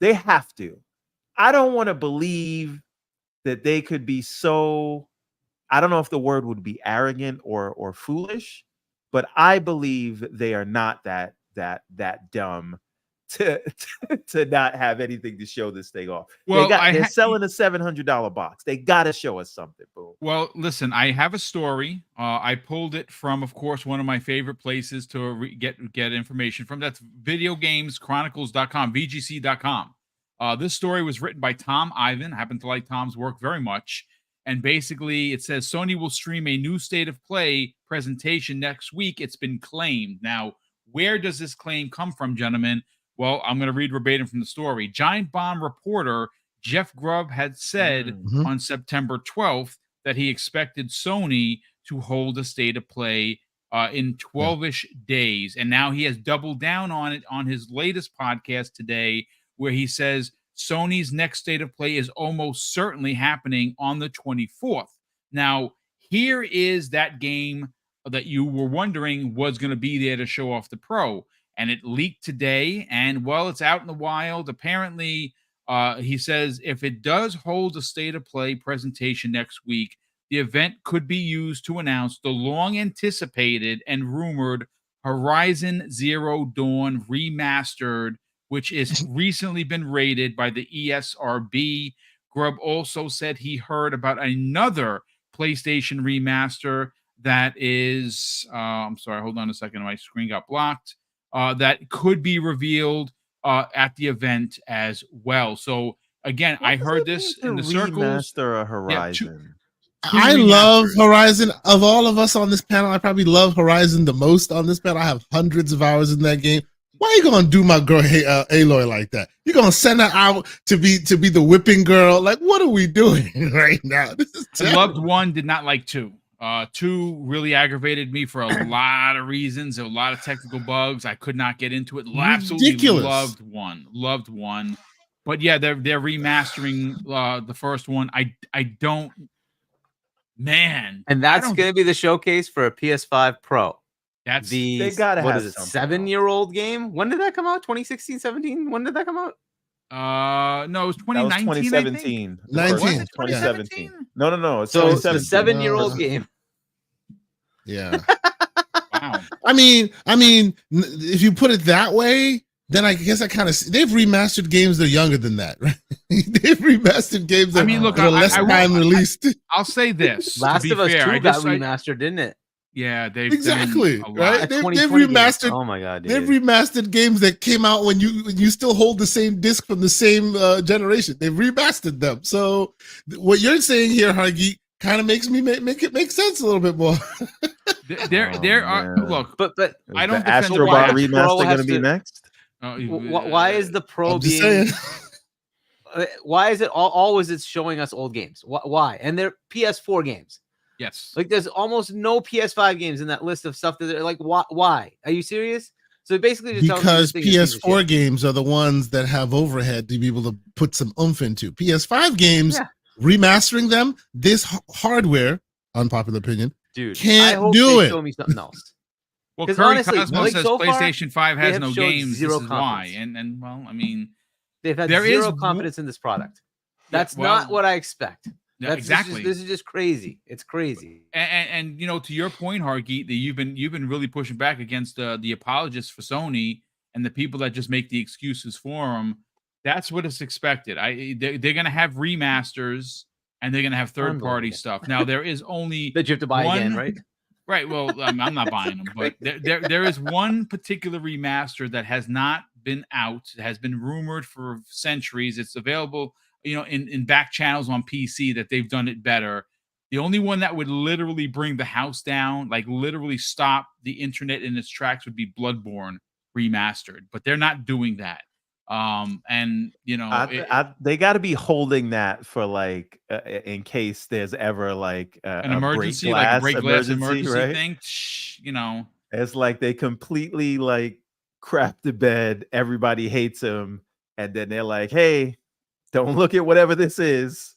They have to. I don't want to believe that they could be so, I don't know if the word would be arrogant or foolish, but I believe they are not that dumb to not have anything to show this thing off. Well, they're selling a $700 box. They got to show us something. Boom. Well, listen, I have a story. I pulled it from, of course, one of my favorite places to get information from. That's videogameschronicles.com, VGC.com. This story was written by Tom Ivan. I happen to like Tom's work very much. And basically, it says Sony will stream a new State of Play presentation next week. It's been claimed. Now, where does this claim come from, gentlemen? Well, I'm going to read verbatim from the story. Giant Bomb reporter Jeff Grubb had said on September 12th that he expected Sony to hold a State of Play in 12-ish days. And now he has doubled down on it on his latest podcast today, where he says Sony's next State of Play is almost certainly happening on the 24th. Now, here is that game that you were wondering was going to be there to show off the Pro. And it leaked today, and well, it's out in the wild. Apparently, he says if it does hold a State of Play presentation next week, the event could be used to announce the long-anticipated and rumored Horizon Zero Dawn Remastered, which has recently been rated by the ESRB. Grubb also said he heard about another PlayStation remaster that is, I'm sorry, hold on a second, my screen got blocked. That could be revealed at the event as well. So again, I heard this in the circles. Remaster a Horizon. I love Horizon. Of all of us on this panel, I probably love Horizon the most on this panel. I have hundreds of hours in that game. Why are you gonna do my girl Aloy like that? You're gonna send her out to be the whipping girl? Like, what are we doing right now? This is Loved 1, did not like 2. 2 really aggravated me for a lot of reasons, a lot of technical bugs. I could not get into it. Absolutely ridiculous. Loved 1. But yeah, they're remastering the first one. I don't, man. And that's going to be the showcase for a PS5 Pro. That's they gotta what have is it? 7-year-old game? When did that come out? 2016, 17? When did that come out? No, it was 2019. That was 2017. 2017. No. It's so it's the 7-year-old game. Yeah. Wow. I mean, if you put it that way, then I guess I kind of they've remastered games that are younger than that, right? They've remastered games that are less time released. I'll say this. Last of Us 2 got remastered, didn't it? Yeah, they've exactly right. They've remastered. Oh my god, dude. They've remastered games that came out when you still hold the same disc from the same generation. They've remastered them. So what you're saying here, Hargeet, kind of makes me make it make sense a little bit more. There are look, but I don't the Astro Bot remaster going to be next. Why is the Pro being? Saying. Why is it always it's showing us old games? Why? And they're PS4 games. Yes. Like there's almost no PS5 games in that list of stuff that they're like, why? Are you serious? So basically, just because PS4 games are the ones that have overhead to be able to put some oomph into. PS5 games, remastering them, this hardware, unpopular opinion, dude, can't do it. Show me something else. Well, Curry honestly, Cosmo says so PlayStation 5 has no games. Zero this is why. And well, I mean, they've had zero confidence in this product. That's not what I expect. Yeah, exactly. This is just crazy. It's crazy. And you know, to your point, Hargeet, that you've been really pushing back against the apologists for Sony and the people that just make the excuses for them. That's what is expected. They're going to have remasters and they're going to have third-party stuff. Now there is only that you have to buy again, right? Right. Well, I'm not buying them, but there is one particular remaster that has not been out. It has been rumored for centuries. It's available, you know, in back channels on PC that they've done it better. The only one that would literally bring the house down, like literally stop the internet in its tracks, would be Bloodborne remastered, but they're not doing that. And you know, they got to be holding that for like in case there's ever like an emergency, like a break glass emergency right? thing. You know, it's like they completely like crap the bed. Everybody hates him. and then they're like, "Hey, don't look at whatever this is.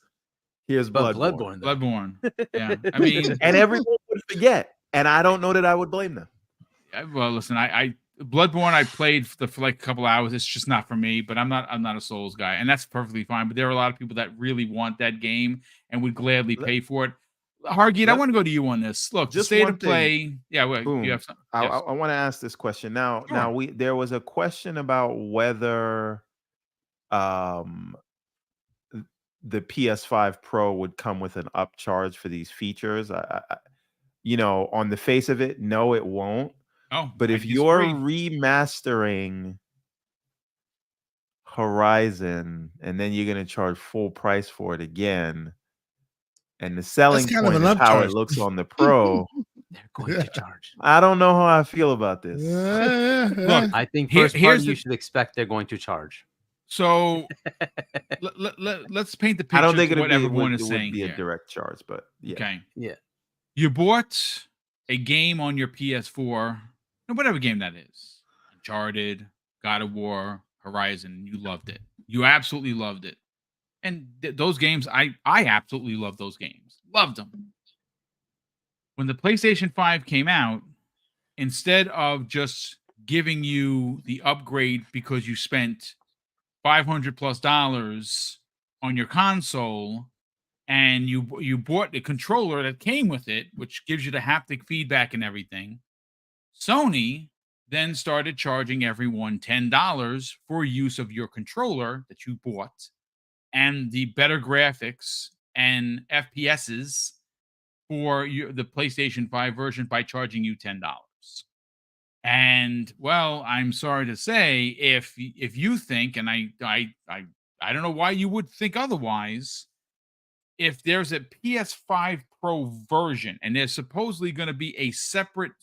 Here's Bloodborne." Bloodborne. Yeah, I mean, and everyone would forget, and I don't know that I would blame them. Well, listen, I Bloodborne I played for like a couple hours. It's just not for me, but I'm not a Souls guy, and that's perfectly fine. But there are a lot of people that really want that game and would gladly pay for it. Hargeet, I want to go to you on this. Look, just state of play. Yeah, well, Boom. you have something. I Yes. want to ask this question now. Sure. Now there was a question about whether the PS5 Pro would come with an upcharge for these features. On the face of it, no, it won't. Oh, but if you're remastering Horizon and then you're going to charge full price for it again, and the selling point is how it looks on the Pro, they're going to charge. I don't know how I feel about this. Look, I think first party you should expect they're going to charge. So let's paint the picture. I don't think what everyone is saying. Would be a direct charge, but yeah. Okay. Yeah. You bought a game on your PS4, and whatever game that is, Uncharted, God of War, Horizon, you loved it. You absolutely loved it. And those games, I absolutely love those games. Loved them. When the PlayStation 5 came out, instead of just giving you the upgrade because you spent $500+ on your console, and you bought the controller that came with it, which gives you the haptic feedback and everything, Sony then started charging everyone $10 for use of your controller that you bought and the better graphics and FPSs for the PlayStation 5 version by charging you $10. And well, I'm sorry to say, if you think, and I don't know why you would think otherwise, if there's a PS5 Pro version and there's supposedly going to be a separate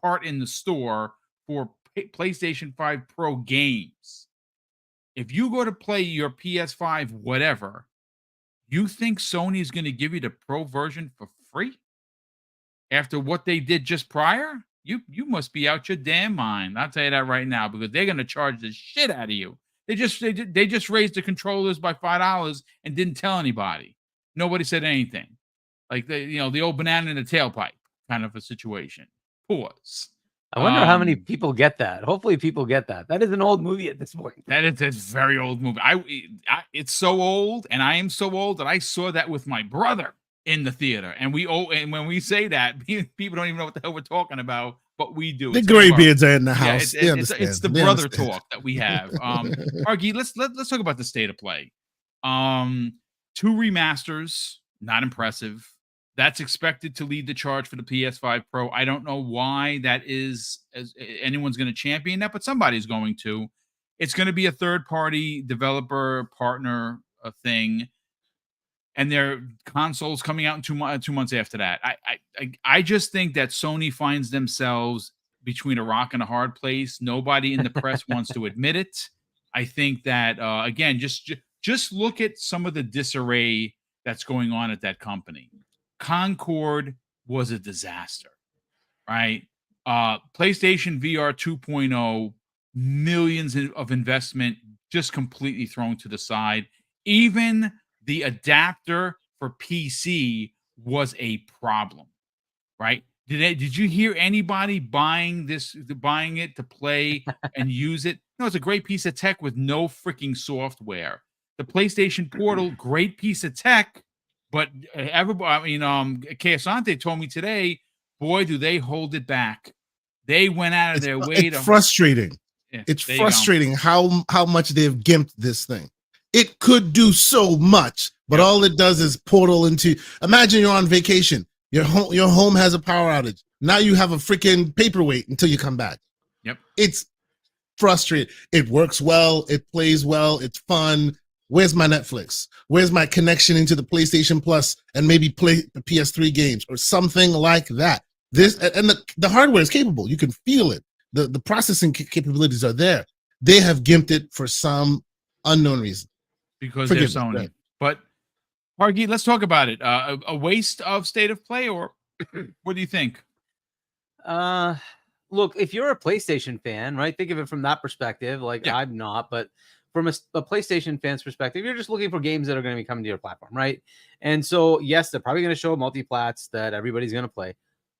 part in the store for PlayStation 5 Pro games, if you go to play your PS5 whatever, you think Sony is going to give you the Pro version for free after what they did just prior? You must be out your damn mind. I'll tell you that right now, because they're going to charge the shit out of you. They just raised the controllers by $5 and didn't tell anybody. Nobody said anything. Like the old banana in the tailpipe kind of a situation. Pause. I wonder how many people get that. Hopefully people get that. That is an old movie at this point. That is a very old movie. It's so old, and I am so old that I saw that with my brother in the theater. And when we say that, people don't even know what the hell we're talking about, but we do. The graybeards are in the house. Yeah, it's the brother talk that we have. Argy, let's talk about the state of play. 2 remasters, not impressive. That's expected to lead the charge for the PS5 Pro. I don't know why that is, as anyone's going to champion that, but somebody's going to. It's going to be a third-party developer partner thing, and their consoles coming out in 2 months after that. I just think that Sony finds themselves between a rock and a hard place. Nobody in the press wants to admit it. I think that again, just look at some of the disarray that's going on at that company. Concord was a disaster, right? PlayStation VR 2.0, millions of investment just completely thrown to the side. Even the adapter for PC was a problem, right? Did you hear anybody buying it to play and use it? No, it's a great piece of tech with no freaking software. The PlayStation Portal, great piece of tech, but everybody, Keasante told me today, boy, do they hold it back. They went out of their way to. Frustrating. Yeah, it's frustrating how much they've gimped this thing. It could do so much, but all it does is portal into. Imagine you're on vacation. Your home has a power outage. Now you have a freaking paperweight until you come back. Yep. It's frustrating. It works well. It plays well. It's fun. Where's my Netflix? Where's my connection into the PlayStation Plus and maybe play the PS3 games or something like that? This and the hardware is capable. You can feel it. The processing capabilities are there. They have gimped it for some unknown reason. Because they're Sony. Right. But Hargeet, let's talk about it. A waste of state of play, or what do you think? Look, if you're a PlayStation fan, right? Think of it from that perspective. Like I'm not, but from a PlayStation fan's perspective, you're just looking for games that are going to be coming to your platform, right? And so, yes, they're probably going to show multi-plats that everybody's going to play,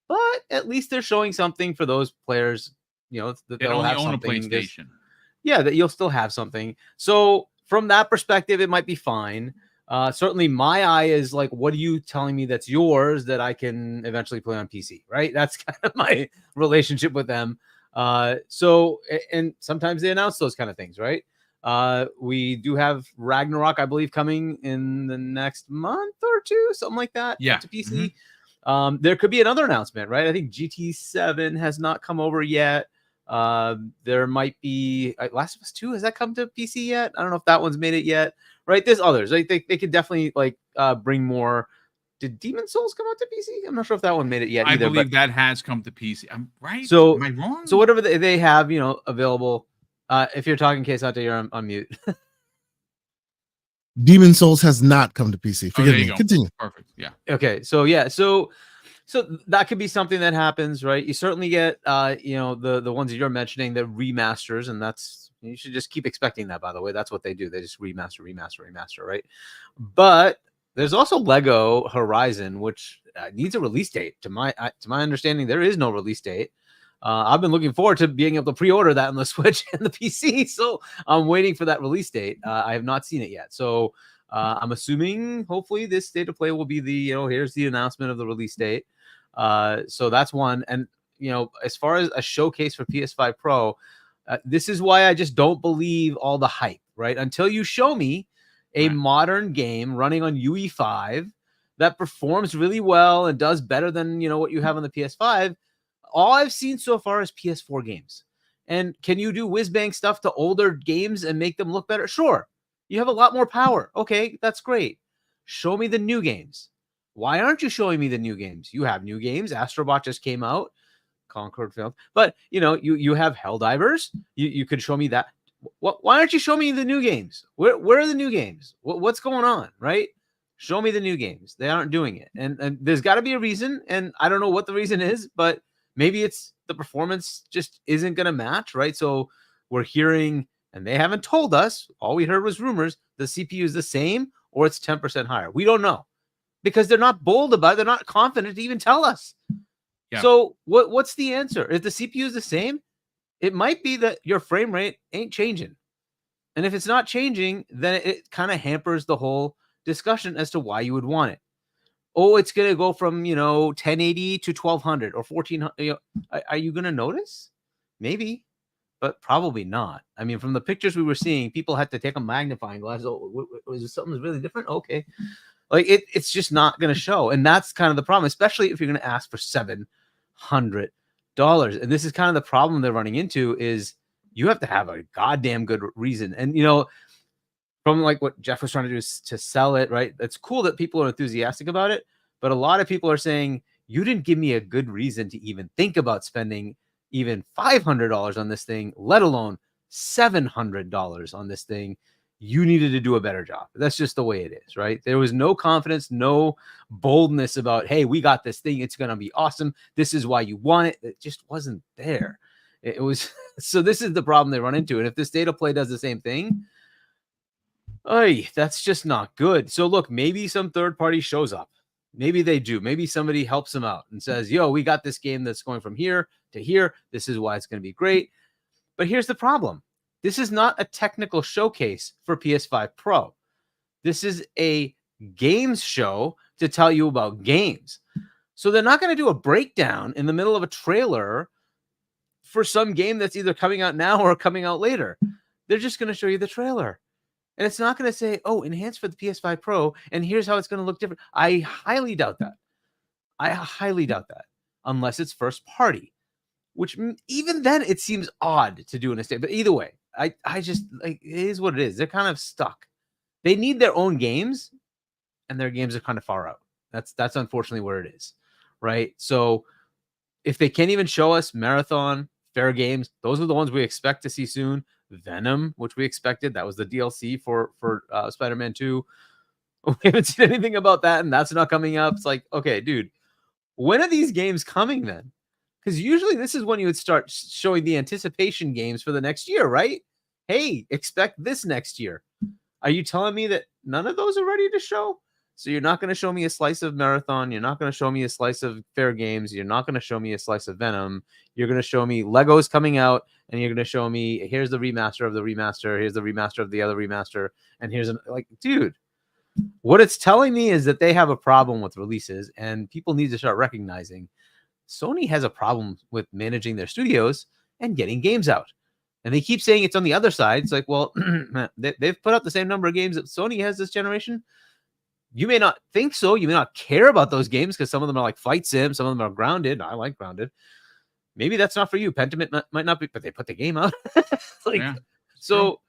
but at least they're showing something for those players, that They they'll only have own a something. PlayStation. Yeah, that you'll still have something. So from that perspective, it might be fine. Certainly my eye is like, what are you telling me that's yours that I can eventually play on PC, right? That's kind of my relationship with them. So, and sometimes they announce those kind of things, right? We do have Ragnarok, I believe, coming in the next month or two, something like that. Yeah. To PC. There could be another announcement, right? I think GT7 has not come over yet. There might be Last of Us 2. Has that come to PC yet? I don't know if that one's made it yet. Right? There's others. Right? They could definitely bring more. Did Demon Souls come out to PC? I'm not sure if that one made it yet either. I believe that has come to PC. I'm right. So am I wrong? So whatever they have, available. If you're talking case out there, you're on mute. Demon Souls has not come to PC. Forgive me. Continue. Perfect. Yeah. Okay. So that could be something that happens, right? You certainly get, the ones that you're mentioning, the remasters, and you should just keep expecting that. By the way, that's what they do. They just remaster, right? But there's also Lego Horizon, which needs a release date. To my understanding, there is no release date. I've been looking forward to being able to pre-order that on the Switch and the PC, so I'm waiting for that release date. I have not seen it yet, so I'm assuming hopefully this state of play will be here's the announcement of the release date. So that's one. And as far as a showcase for PS5 Pro, this is why I just don't believe all the hype, right? Until you show me a modern game running on UE5 that performs really well and does better than what you have on the PS5. All I've seen so far is PS4 games. And can you do whiz-bang stuff to older games and make them look better? Sure. You have a lot more power. Okay, that's great. Show me the new games. Why aren't you showing me the new games? You have new games. Astrobot just came out. Concord failed. But, you have Helldivers. You could show me that. Why aren't you showing me the new games? Where are the new games? What's going on, right? Show me the new games. They aren't doing it. And there's got to be a reason. And I don't know what the reason is, but maybe it's the performance just isn't going to match, right? So we're hearing, and they haven't told us, all we heard was rumors, the CPU is the same or it's 10% higher. We don't know because they're not bold about it. They're not confident to even tell us. Yeah. So what's the answer? If the CPU is the same, it might be that your frame rate ain't changing. And if it's not changing, then it kind of hampers the whole discussion as to why you would want it. Oh, it's going to go from, 1080 to 1200 or 1400. Are you going to notice? Maybe, but probably not. I mean, from the pictures we were seeing, people had to take a magnifying glass. Oh, was it something really different? Okay. Like it's just not going to show. And that's kind of the problem, especially if you're going to ask for $700. And this is kind of the problem they're running into is you have to have a goddamn good reason. And, from like what Geoff was trying to do is to sell it, right? It's cool that people are enthusiastic about it, but a lot of people are saying, you didn't give me a good reason to even think about spending even $500 on this thing, let alone $700 on this thing. You needed to do a better job. That's just the way it is, right? There was no confidence, no boldness about, hey, we got this thing. It's going to be awesome. This is why you want it. It just wasn't there. It was, so this is the problem they run into. And if this data play does the same thing, that's just not good. So look, maybe some third party shows up. Maybe they do. Maybe somebody helps them out and says, yo, we got this game that's going from here to here. This is why it's going to be great. But here's the problem. This is not a technical showcase for PS5 Pro. This is a games show to tell you about games. So they're not going to do a breakdown in the middle of a trailer for some game that's either coming out now or coming out later. They're just going to show you the trailer. And it's not going to say, oh, enhanced for the PS5 Pro, and here's how it's going to look different. I highly doubt that. Unless it's first party, which even then it seems odd to do in a state. But either way, I just, like, it is what it is. They're kind of stuck. They need their own games, and their games are kind of far out. That's unfortunately where it is, right? So if they can't even show us Marathon, Fair Games, those are the ones we expect to see soon. Venom, which we expected, that was the DLC for Spider-Man 2. We haven't seen anything about that, and that's not coming up. It's like, okay, dude, when are these games coming then? Because usually this is when you would start showing the anticipation games for the next year, right? hey, expect this next year. Are you telling me that none of those are ready to show? So you're not going to show me a slice of Marathon. You're not going to show me a slice of Fair Games. You're not going to show me a slice of Venom. You're going to show me Legos coming out, and you're going to show me, here's the remaster of the remaster. Here's the remaster of the other remaster. And here's dude, what it's telling me is that they have a problem with releases, and people need to start recognizing Sony has a problem with managing their studios and getting games out. And they keep saying it's on the other side. It's like, well, they've put out the same number of games that Sony has this generation. You may not think so. You may not care about those games because some of them are like fight sim. Some of them are grounded. I like grounded. Maybe that's not for you. Pentiment might not be, but they put the game out. So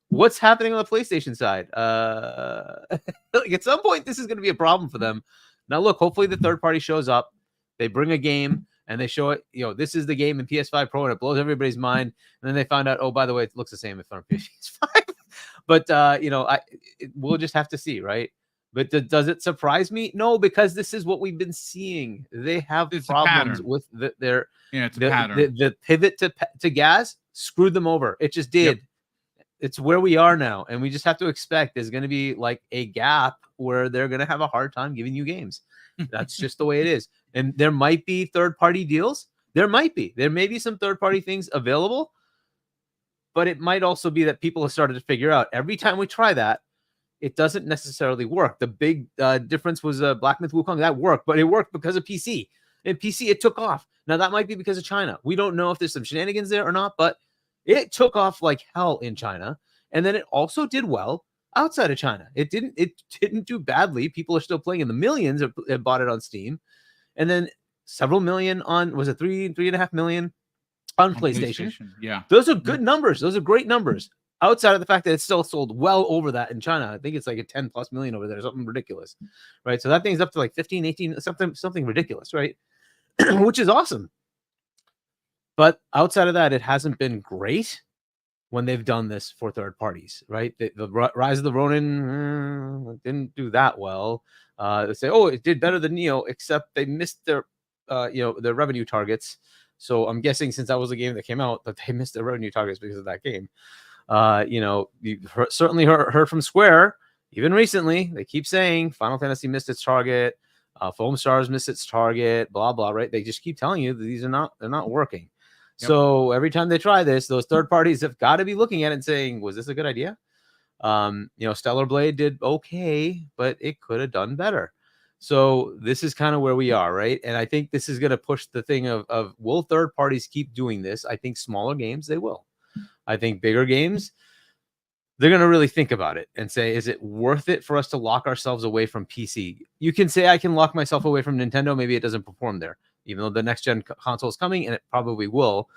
what's happening on the PlayStation side? At some point, this is going to be a problem for them. Now, look, hopefully the third party shows up. They bring a game and they show it. This is the game in PS5 Pro, and it blows everybody's mind. And then they find out, oh, by the way, it looks the same if on PS5. But we'll just have to see, right? But does it surprise me? No, because this is what we've been seeing. They have problems with their pattern. The pivot to gas screwed them over. It just did. Yep. It's where we are now, and we just have to expect there's going to be like a gap where they're going to have a hard time giving you games. That's just the way it is. And there might be third-party deals. There might be. There may be some third-party things available, but it might also be that people have started to figure out every time we try that, it doesn't necessarily work. The big difference was Black Myth Wukong. That worked, but it worked because of PC. And PC, it took off. Now, that might be because of China. We don't know if there's some shenanigans there or not, but it took off like hell in China. And then it also did well outside of China. It didn't do badly. People are still playing in the millions have bought it on Steam. And then several million on, was it 3.5 million on PlayStation? Yeah. Those are good numbers. Those are great numbers. Outside of the fact that it's still sold well over that in China. I think it's like a 10 plus million over there, something ridiculous, right? So that thing's up to like 15, 18, something ridiculous, right? Which is awesome. But outside of that, it hasn't been great when they've done this for third parties, right? The Rise of the Ronin didn't do that well. They say, oh, it did better than Neo, except they missed their revenue targets. So I'm guessing since that was a game that came out, that they missed their revenue targets because of that game. You certainly heard from Square, even recently, they keep saying Final Fantasy missed its target, Foam Stars missed its target, blah, blah, right? They just keep telling you that they're not working. Yep. So every time they try this, those third parties have got to be looking at it and saying, was this a good idea? Stellar Blade did okay, but it could have done better. So this is kind of where we are, right? And I think this is going to push the thing of will third parties keep doing this? I think smaller games, they will. I think bigger games, they're going to really think about it and say, is it worth it for us to lock ourselves away from PC? You can say I can lock myself away from Nintendo. Maybe it doesn't perform there, even though the next gen console is coming, and it probably will.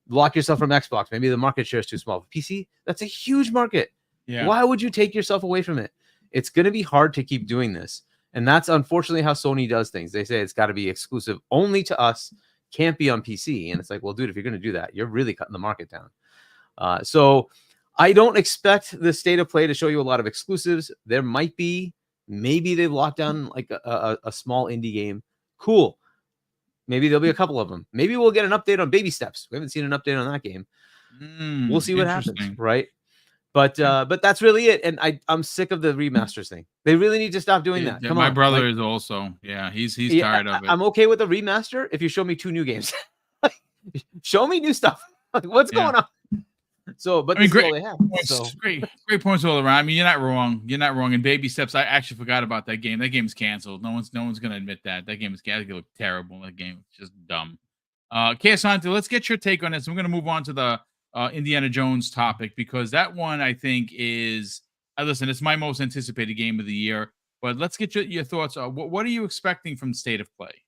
Lock yourself from Xbox. Maybe the market share is too small. PC, that's a huge market. Yeah. Why would you take yourself away from it? It's going to be hard to keep doing this. And that's unfortunately how Sony does things. They say it's got to be exclusive only to us, can't be on PC. And it's like, well, dude, if you're going to do that, you're really cutting the market down. So I don't expect the state of play to show you a lot of exclusives. There might be, maybe they've locked down like a small indie game. Cool. Maybe there'll be a couple of them. Maybe we'll get an update on Baby Steps. We haven't seen an update on that game. We'll see what happens, right? But that's really it. And I'm sick of the remasters thing. They really need to stop doing that. Come on. My brother is also, he's tired of it. I'm okay with a remaster if you show me 2 new games. Show me new stuff. What's going on? So, but great, all they have. So. great points all around. I mean, you're not wrong. You're not wrong. In Baby Steps, I actually forgot about that game. That game's canceled. No one's gonna admit that. That game is canceled. It looked terrible. That game is just dumb. Santo, let's get your take on this. We're gonna move on to the Indiana Jones topic, because that one I think is listen, it's my most anticipated game of the year. But let's get your thoughts. What are you expecting from State of Play?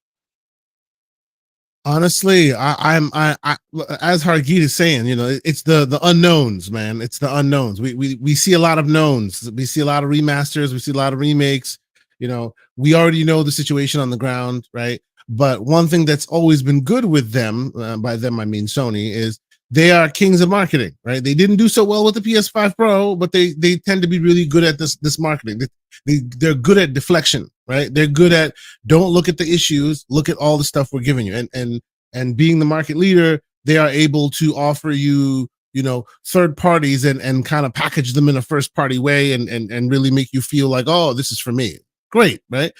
Honestly, I'm as Hargeet is saying, it's the unknowns, man. It's the unknowns. We see a lot of knowns. We see a lot of remasters. We see a lot of remakes. We already know the situation on the ground, right? But one thing that's always been good with them, by them I mean Sony, is they are kings of marketing, right? They didn't do so well with the PS5 Pro, but they tend to be really good at this marketing. They're good at deflection, right? They're good at don't look at the issues, look at all the stuff we're giving you. And being the market leader, they are able to offer you third parties and kind of package them in a first party way and really make you feel like, oh, this is for me. Great, right?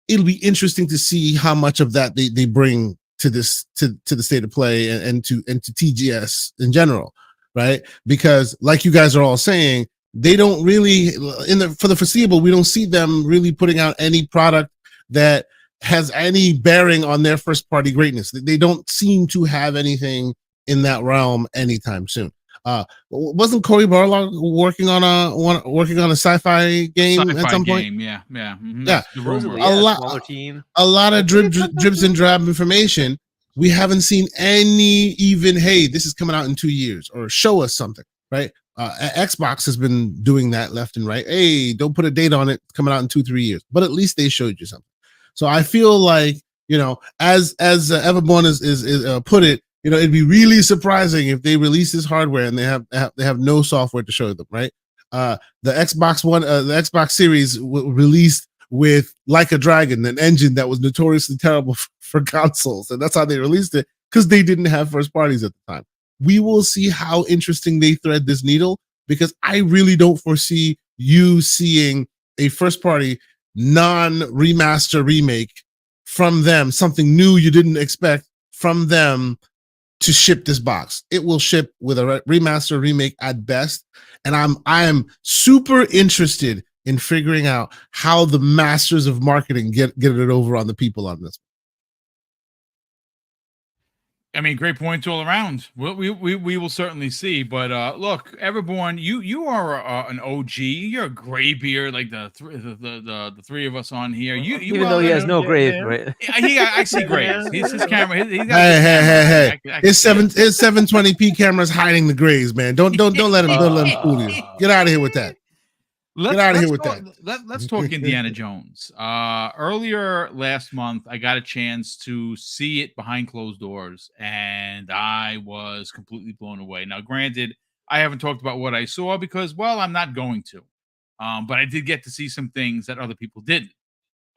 It'll be interesting to see how much of that they bring to this to the state of play and to TGS in general, right? Because like you guys are all saying, they don't really for the foreseeable, we don't see them really putting out any product that has any bearing on their first party greatness. They don't seem to have anything in that realm anytime soon. Wasn't Cory Barlog working on a sci-fi game at some point? Yeah. Mm-hmm. Yeah. A lot of dribs and drab information. We haven't seen any even, hey, this is coming out in 2 years, or show us something, right? Xbox has been doing that left and right. Hey, don't put a date on it, it's coming out in 2-3 years, but at least they showed you something. So I feel like, as Everborn is put it, it'd be really surprising if they release this hardware and they have no software to show them, right? The Xbox Series released with Like a Dragon, an engine that was notoriously terrible for consoles, and that's how they released it, because they didn't have first parties at the time. We will see how interesting they thread this needle, because I really don't foresee you seeing a first party non-remaster remake from them, something new you didn't expect from them to ship this box. It will ship with a remaster remake at best, and I am super interested in figuring out how the masters of marketing get it over on the people on this. I mean, great points all around. We will certainly see. But look, Everborn, you are an OG. You're a gray beard, like the three of us on here. Even though he has no gray, right? I see grays. His camera. Hey! His 720p camera's hiding the grays, man. Don't let him fool you. Get out of here with that. Let's talk Indiana Jones. Earlier last month, I got a chance to see it behind closed doors, and I was completely blown away. Now, granted, I haven't talked about what I saw because, well, I'm not going to. But I did get to see some things that other people didn't.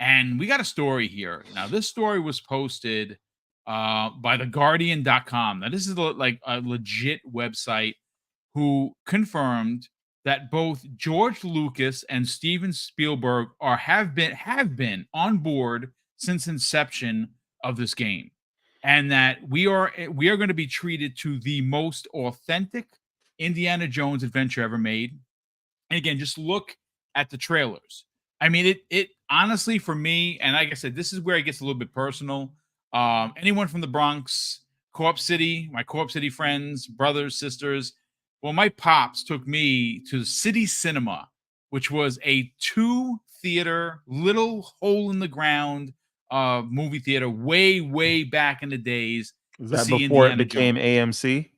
And we got a story here. Now, this story was posted by theguardian.com. Now, this is like a legit website who confirmed that both George Lucas and Steven Spielberg have been on board since inception of this game, and that we are going to be treated to the most authentic Indiana Jones adventure ever made. And again, just look at the trailers. I mean, it honestly, for me, and like I said, this is where it gets a little bit personal. Anyone from the Bronx, Co-op City, my Co-op City friends, brothers, sisters. Well, my pops took me to City Cinema, which was a 2-theater, little hole in the ground movie theater way back in the days. Was that before it became AMC?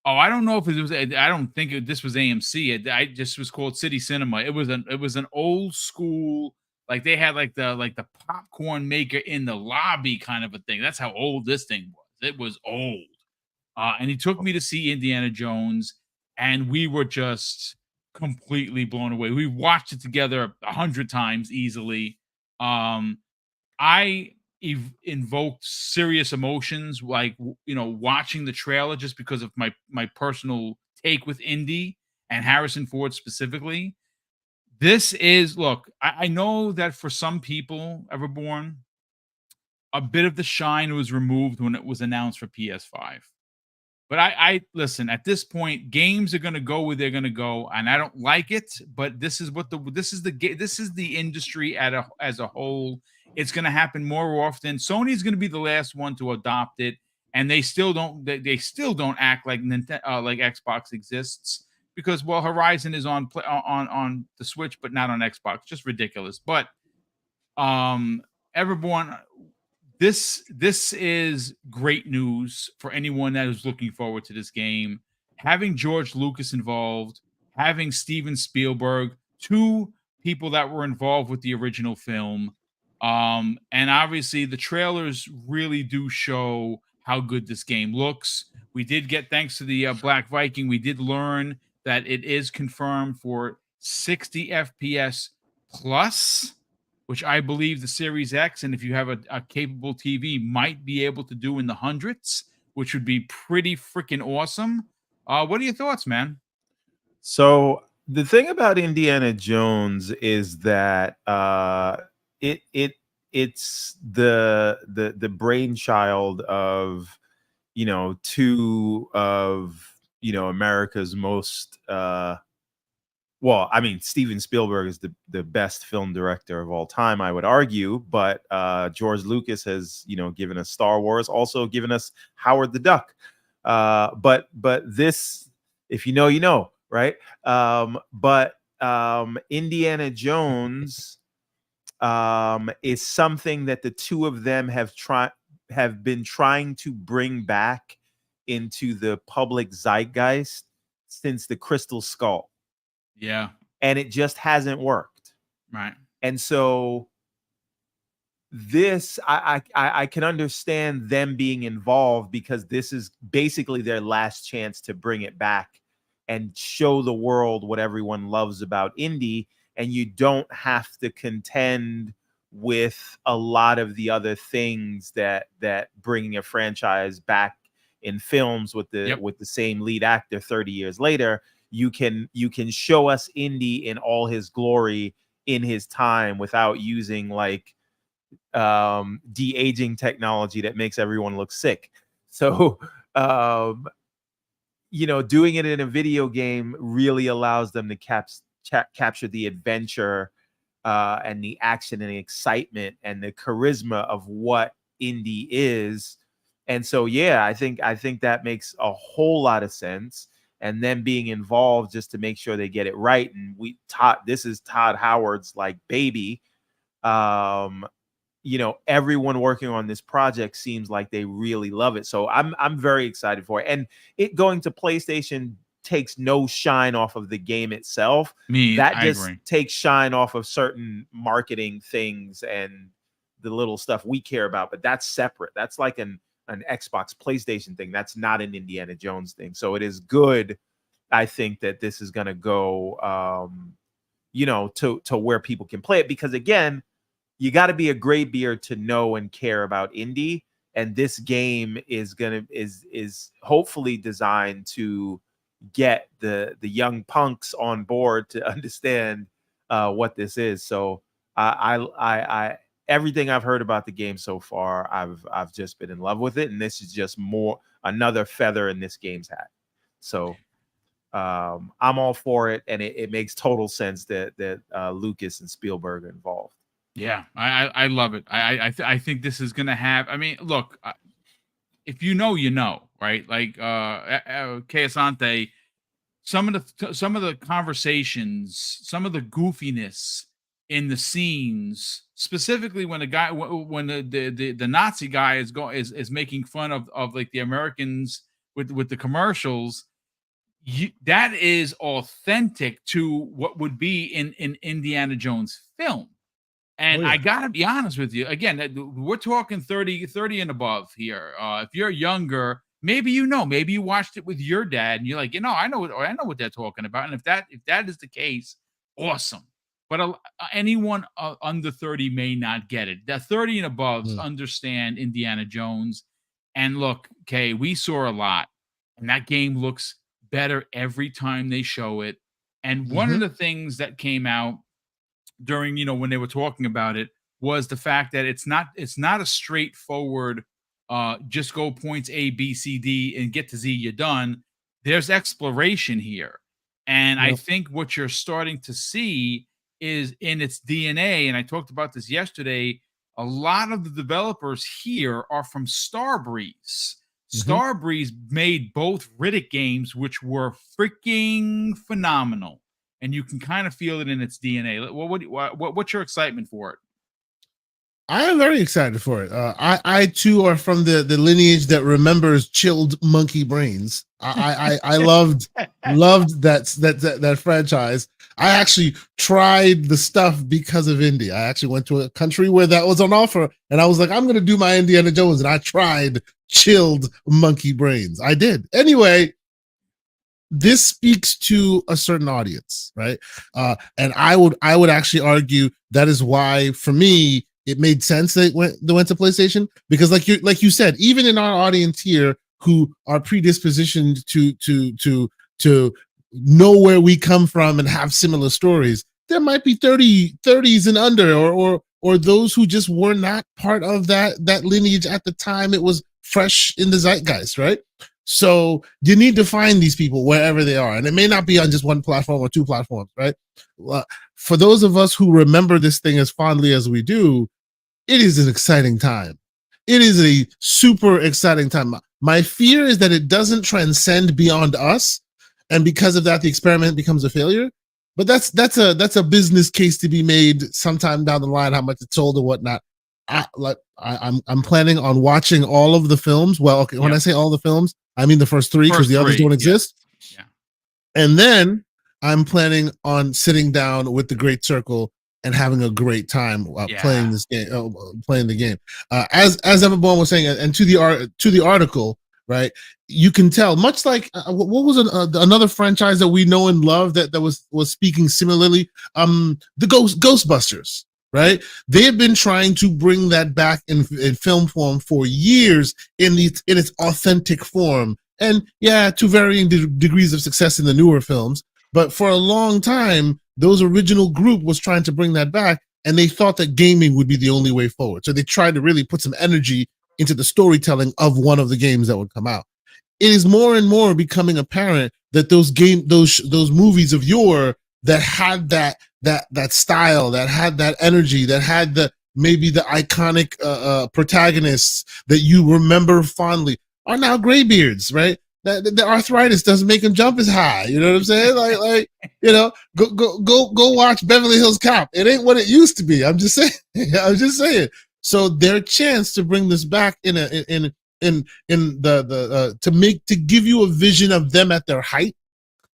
Oh, I don't know if it was. I don't think this was AMC. I just was called City Cinema. It was an old school, like they had like the popcorn maker in the lobby kind of a thing. That's how old this thing was. It was old. And he took me to see Indiana Jones, and we were just completely blown away. We watched it together 100 times easily. I invoked serious emotions, like, watching the trailer, just because of my personal take with Indy and Harrison Ford specifically. This is, look, I know that for some people, Everborn, a bit of the shine was removed when it was announced for PS5. But I listen, at this point, games are going to go where they're going to go, and I don't like it, but this is the industry as a whole. It's going to happen more often. Sony's going to be the last one to adopt it, and they still don't act like like Xbox exists, because, well, Horizon is on the Switch but not on Xbox. Just ridiculous. But Everborn, this is great news for anyone that is looking forward to this game. Having George Lucas involved, having Steven Spielberg, two people that were involved with the original film. And obviously the trailers really do show how good this game looks. We did get, thanks to the Black Viking, we did learn that it is confirmed for 60 FPS plus, which I believe the Series X, and if you have a capable TV, might be able to do in the hundreds, which would be pretty freaking awesome. What are your thoughts, man? So the thing about Indiana Jones is that it's the brainchild of, you know, two of, you know, America's most well, I mean, Steven Spielberg is the best film director of all time, I would argue, but George Lucas has, you know, given us Star Wars, also given us Howard the Duck. But this, if you know, you know, right? But Indiana Jones is something that the two of them have been trying to bring back into the public zeitgeist since the Crystal Skull. Yeah. And it just hasn't worked. Right. And so this, I can understand them being involved, because this is basically their last chance to bring it back and show the world what everyone loves about Indy. And you don't have to contend with a lot of the other things that bringing a franchise back in films with the with the same lead actor 30 years later. You can show us Indy in all his glory in his time without using like de-aging technology that makes everyone look sick. So you know, doing it in a video game really allows them to capture the adventure and the action and the excitement and the charisma of what Indy is. And so yeah, I think that makes a whole lot of sense. And then being involved just to make sure they get it right. And this is Todd Howard's like baby. You know, everyone working on this project seems like they really love it. So I'm very excited for it. And it going to PlayStation takes no shine off of the game itself. I agree. Takes shine off of certain marketing things and the little stuff we care about. But that's separate. That's like an Xbox PlayStation thing. That's not an Indiana Jones thing. So it is good, I think, that this is going to go you know, to where people can play it, because again, you got to be a graybeard to know and care about Indy, and this game is hopefully designed to get the young punks on board to understand what this is. So I everything I've heard about the game so far, I've just been in love with it, and this is just another feather in this game's hat. So I'm all for it, and it makes total sense that Lucas and Spielberg are involved. Yeah, I love it. I think this is gonna have. I mean, look, if you know, you know, right? Like Keasante, some of the conversations, some of the goofiness in the scenes, specifically when the Nazi guy is making fun of like the Americans with the commercials. That is authentic to what would be in Indiana Jones film. And I gotta be honest with you. Again, we're talking 30 and above here. If you're younger, maybe maybe you watched it with your dad, and you're like, I know what they're talking about. And if that is the case, awesome. But anyone under 30 may not get it. The 30 and above understand Indiana Jones. And look, Kay, we saw a lot, and that game looks better every time they show it. And one of the things that came out during, when they were talking about it, was the fact that it's not a straightforward just go points A, B, C, D and get to Z, you're done. There's exploration here. And I think what you're starting to see is in its DNA, and I talked about this yesterday, a lot of the developers here are from Starbreeze. Starbreeze made both Riddick games, which were freaking phenomenal. And you can kind of feel it in its DNA. What's your excitement for it? I am very excited for it. I too are from the lineage that remembers chilled monkey brains. I loved that franchise. I actually tried the stuff because of Indy. I actually went to a country where that was on offer, and I was like, I'm going to do my Indiana Jones, and I tried chilled monkey brains. I did. Anyway, this speaks to a certain audience, right? And I would actually argue that is why, for me, it made sense that they went to PlayStation, because like you said, even in our audience here who are predispositioned to know where we come from and have similar stories. There might be 30s and under, or those who just were not part of that lineage at the time it was fresh in the zeitgeist, right? So you need to find these people wherever they are, and it may not be on just one platform or two platforms, right? For those of us who remember this thing as fondly as we do, it is an exciting time. It is a super exciting time. My fear is that it doesn't transcend beyond us, and because of that, the experiment becomes a failure. But that's a business case to be made sometime down the line, how much it's sold or whatnot. I'm planning on watching all of the films. Well, okay, when I say all the films, I mean the first three, because the others don't exist. Yeah. And then I'm planning on sitting down with the Great Circle and having a great time playing this game, playing the game. As Everborn was saying, and to the article, right? You can tell, much like what was another franchise that we know and love that was speaking similarly, the Ghostbusters. Right, they have been trying to bring that back in film form for years in its authentic form, and to varying degrees of success in the newer films. But for a long time, those original group was trying to bring that back, and they thought that gaming would be the only way forward. So they tried to really put some energy into the storytelling of one of the games that would come out. It is more and more becoming apparent that those movies of yore that had that style, that had that energy, that had maybe the iconic protagonists that you remember fondly, are now graybeards, right? The arthritis doesn't make them jump as high. You know what I'm saying? Like go watch Beverly Hills Cop. It ain't what it used to be. I'm just saying. So their chance to bring this back to give you a vision of them at their height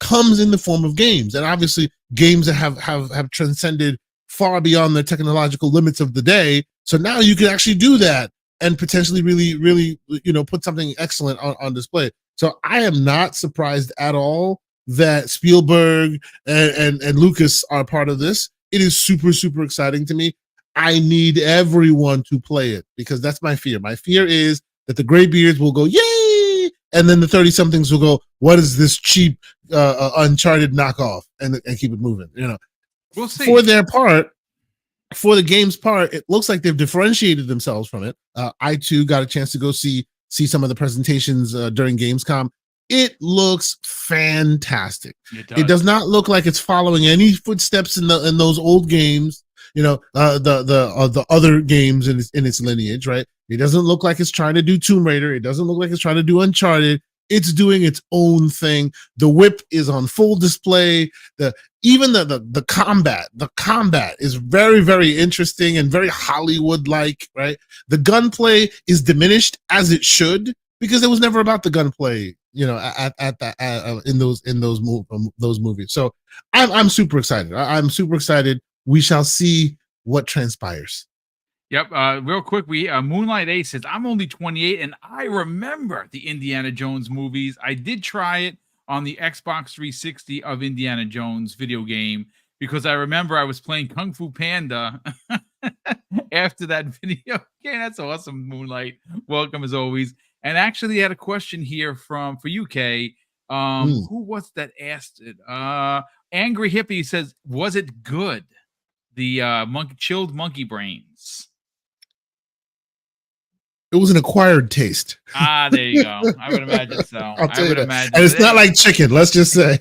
comes in the form of games, and obviously games that have transcended far beyond the technological limits of the day. So now you can actually do that and potentially really put something excellent on display. So I am not surprised at all that Spielberg and Lucas are part of this. It is super, super exciting to me. I need everyone to play it, because that's my fear. My fear is that the graybeards will go, yay! And then the 30-somethings will go, what is this cheap Uncharted knockoff? And keep it moving. We'll see. For their part, for the game's part, it looks like they've differentiated themselves from it. I too got a chance to go see some of the presentations during Gamescom. It looks fantastic. It does not look like it's following any footsteps in those old games. The other games in its lineage, right? It doesn't look like it's trying to do Tomb Raider. It doesn't look like it's trying to do Uncharted. It's doing its own thing. The whip is on full display. Even the combat is very, very interesting and very Hollywood-like, right? The gunplay is diminished, as it should, because it was never about the gunplay, in those movies. So I'm super excited. I'm super excited. We shall see what transpires. Yep. Real quick, Moonlight Ace says, I'm only 28 and I remember the Indiana Jones movies. I did try it on the Xbox 360 of Indiana Jones video game, because I remember I was playing Kung Fu Panda after that video game. That's awesome, Moonlight. Welcome as always. And actually had a question here for UK. Who was that asked it? Angry Hippie says, was it good? The chilled monkey brains. It was an acquired taste. There you go. I would imagine so. I would imagine. And it's not like chicken, let's just say.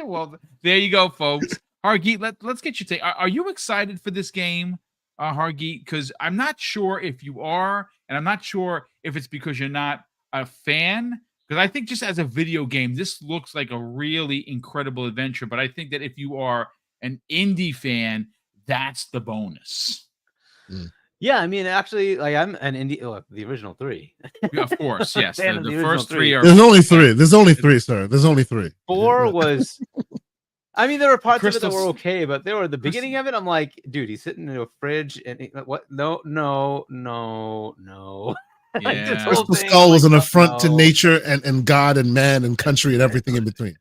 Well, there you go, folks. Hargeet, let's get your take. Are you excited for this game, Hargeet? Because I'm not sure if you are, and I'm not sure if it's because you're not a fan. Because I think just as a video game, this looks like a really incredible adventure. But I think that if you are an indie fan, that's the bonus. Yeah, I mean, actually, like, I'm an indie. Look, the original three. Yeah, of course, yes. The first three are. There's only three. There's only three, sir. There's only three. 4 was. I mean, there were parts of it that were okay, but they were the beginning of it. I'm like, dude, he's sitting in a fridge, and what? No. Yeah. Crystal Skull was an affront to nature and God and man and country and everything in between.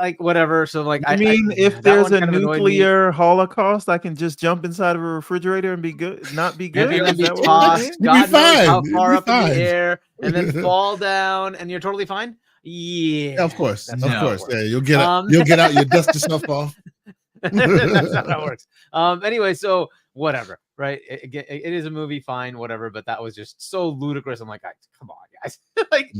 like whatever. So like, I mean, if that there's one a kind of annoyed me. nuclear holocaust, I can just jump inside of a refrigerator and be good, not be good. And then Is be that what we're tossed, saying? You'll be God knows how fine. You'll far be up in the fine. air, and then fall down, and you're totally fine. Yeah, Of course, that's of not how it course. works. Yeah, you'll get out. You'll get out. You dust yourself off. That's not how it works. Anyway, so whatever, right? It is a movie, fine, whatever. But that was just so ludicrous. I'm like, come on, guys. Like,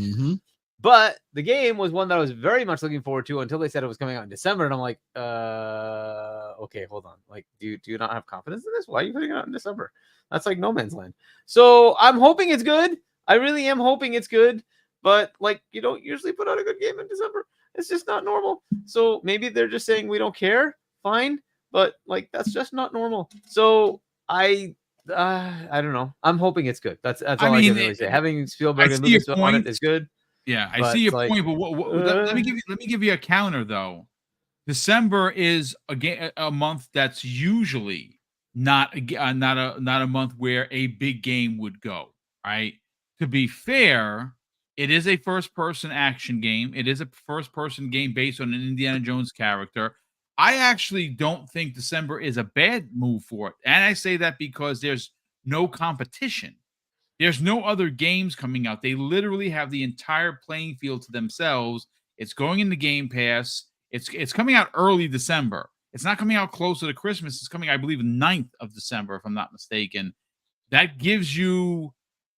but the game was one that I was very much looking forward to until they said it was coming out in December, and I'm like, okay, hold on. Like, do you not have confidence in this? Why are you putting it out in December? That's like no man's land. So I'm hoping it's good. I really am hoping it's good. But like, you don't usually put out a good game in December. It's just not normal. So maybe they're just saying we don't care. Fine, but like that's just not normal. So I don't know. I'm hoping it's good. That's all I can really say. Having Spielberg and Lucas on it is good. Yeah, I see your point, but let me give you a counter though. December is a month that's usually not a month where a big game would go. Right? To be fair, it is a first-person action game. It is a first-person game based on an Indiana Jones character. I actually don't think December is a bad move for it. And I say that because there's no competition. There's no other games coming out. They literally have the entire playing field to themselves. It's going into Game Pass. It's coming out early December. It's not coming out closer to Christmas. It's coming, I believe, 9th of December, if I'm not mistaken. That gives you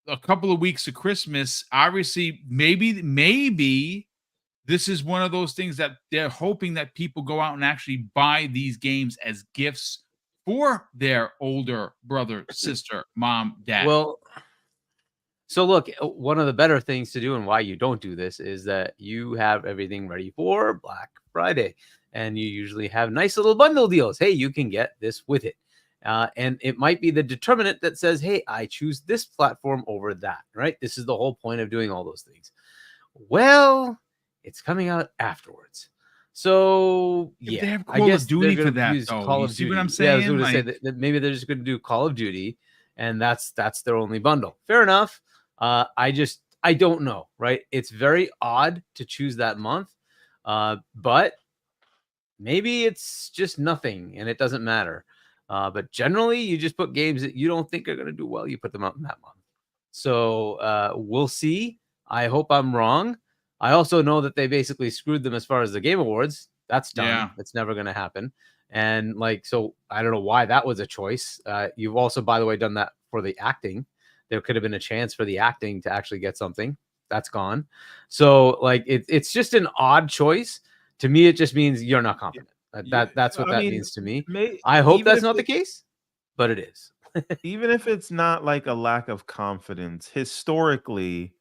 a couple of weeks of Christmas. Obviously, maybe this is one of those things that they're hoping that people go out and actually buy these games as gifts for their older brother, sister, mom, dad. Well, so look, one of the better things to do and why you don't do this is that you have everything ready for Black Friday, and you usually have nice little bundle deals. Hey, you can get this with it. And it might be the determinant that says, hey, I choose this platform over that, right? This is the whole point of doing all those things. Well, it's coming out afterwards. So, yeah. They have Call of Duty for that, though. Call of See Duty. what I'm saying? Yeah, I was going to say that maybe they're just going to do Call of Duty, and that's their only bundle. Fair enough. I don't know, right? It's very odd to choose that month, but maybe it's just nothing, and it doesn't matter. But generally, you just put games that you don't think are going to do well, you put them out in that month. So we'll see. I hope I'm wrong. I also know that they basically screwed them as far as the Game Awards. That's done. Yeah. It's never going to happen. And like, so I don't know why that was a choice. You've also, by the way, done that for the acting. There could have been a chance for the acting to actually get something. That's gone. So like, it's just an odd choice. To me, it just means you're not confident. That's what that means to me. I hope that's not the case, but it is. Even if it's not like a lack of confidence, historically,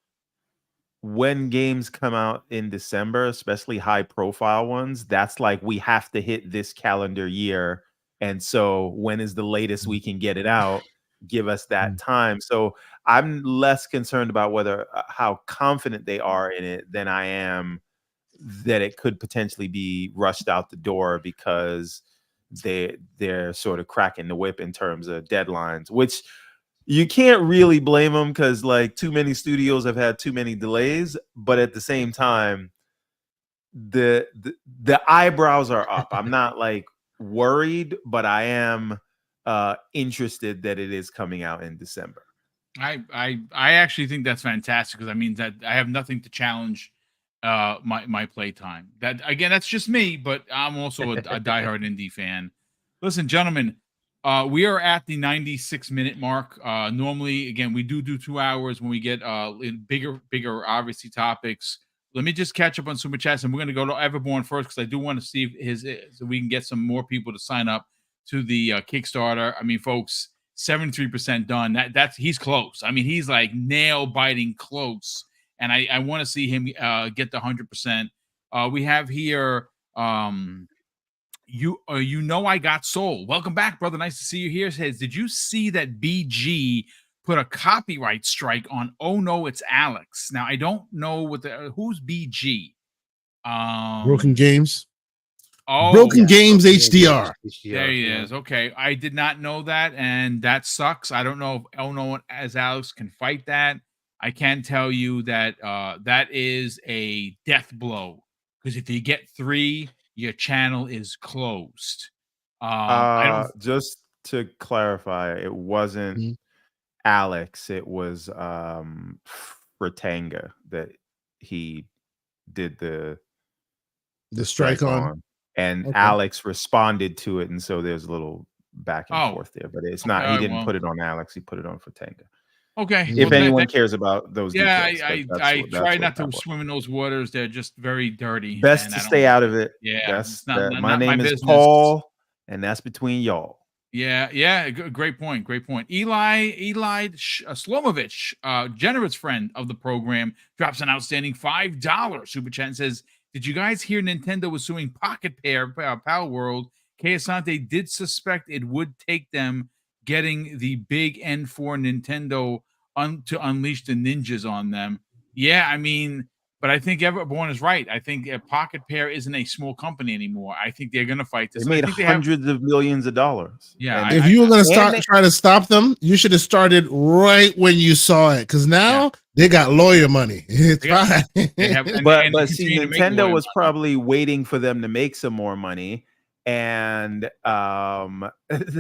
when games come out in December, especially high profile ones, that's like we have to hit this calendar year. And so when is the latest we can get it out? Give us that time. So I'm less concerned about whether how confident they are in it than I am that it could potentially be rushed out the door because they're sort of cracking the whip in terms of deadlines, which you can't really blame them because like too many studios have had too many delays. But at the same time, the eyebrows are up. I'm not like worried, but I am interested that it is coming out in December. I actually think that's fantastic because I mean that I have nothing to challenge my playtime. That again, that's just me, but I'm also a diehard indie fan. Listen, gentlemen, we are at the 96-minute mark. Normally, again, we do 2 hours when we get bigger, obviously topics. Let me just catch up on super chats, and we're going to go to Everborn first because I do want to see if so we can get some more people to sign up to the Kickstarter. I mean, folks, 73% done. That's he's close. I mean, he's like nail biting close. And I want to see him get the 100%. We have here, you know I got soul. Welcome back, brother. Nice to see you here. Says, did you see that BG put a copyright strike on Oh No, It's Alex? Now I don't know who's BG. Broken Games. Oh, Broken Games HDR. There he is. Okay, I did not know that, and that sucks. I don't know if Oh No, as Alex can fight that. I can tell you that that is a death blow because if you get 3, your channel is closed. I don't. Just to clarify, it wasn't Mhm. Alex, it was Fratanga that he did the strike strike on. on, and Okay. Alex responded to it, and so there's a little back and Oh, forth there, but it's okay. not. He All right, didn't well, put it on Alex. He put it on Fratanga. okay. Mhm. Well, If anyone cares about those yeah, details, I try that's what not that to was. swim in those waters. They're just very dirty, Best and to I don't stay like out of it. it. Yeah, That's it's not that. not, My not my name is business. Paul, and that's between y'all. Yeah, yeah, great point, great point. Eli Slomovich, generous friend of the program, drops an outstanding $5 super chat and says, "Did you guys hear Nintendo was suing Pocket Pair, Pal World? Asante did suspect it would take them getting the big N4 Nintendo to unleash the ninjas on them." Yeah, I mean, but I think everyone is right. I think Pocket Pair isn't a small company anymore. I think they're going to fight They this, and I made think they have. hundreds of millions of dollars, Yeah, and If you were gonna and they, try to stop them, you should have started right when you saw it, because yeah. now they got lawyer money. It's They got- fine. They have, and but they see, continue to make Nintendo lawyer was money. probably waiting for them to make some more money, and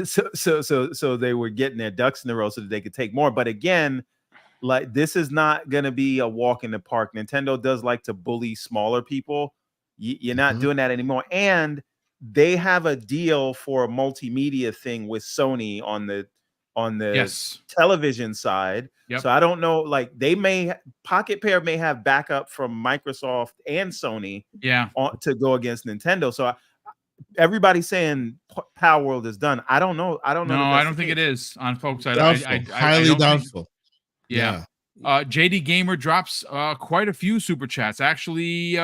so they were getting their ducks in a row so that they could take more. But again, like, this is not going to be a walk in the park. Nintendo does like to bully smaller people. You're not Mhm. doing that anymore, and they have a deal for a multimedia thing with Sony on the Yes. television side. Yep. So I don't know, like, Pocket Pair may have backup from Microsoft and Sony Yeah. to go against Nintendo. So everybody's saying Power World is done. I don't know. I don't know No, that I that's don't the think case. it is on folks. I Doubtful, highly don't think. doubtful. Yeah. JD Gamer drops quite a few super chats. Actually,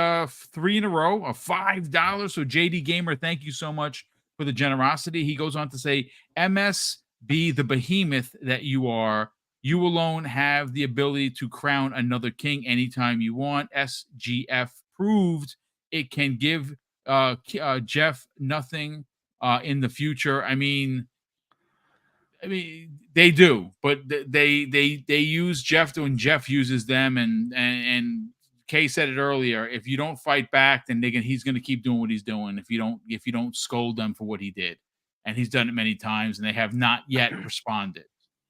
3 in a row of $5. So JD Gamer, thank you so much for the generosity. He goes on to say, MSB, the behemoth that you are, you alone have the ability to crown another king anytime you want. SGF proved it can give Geoff nothing in the future. I mean, they do, but they use Geoff when Geoff uses them, and Kay said it earlier. If you don't fight back, then he's going to keep doing what he's doing. If you don't scold them for what he did, and he's done it many times, and they have not yet responded,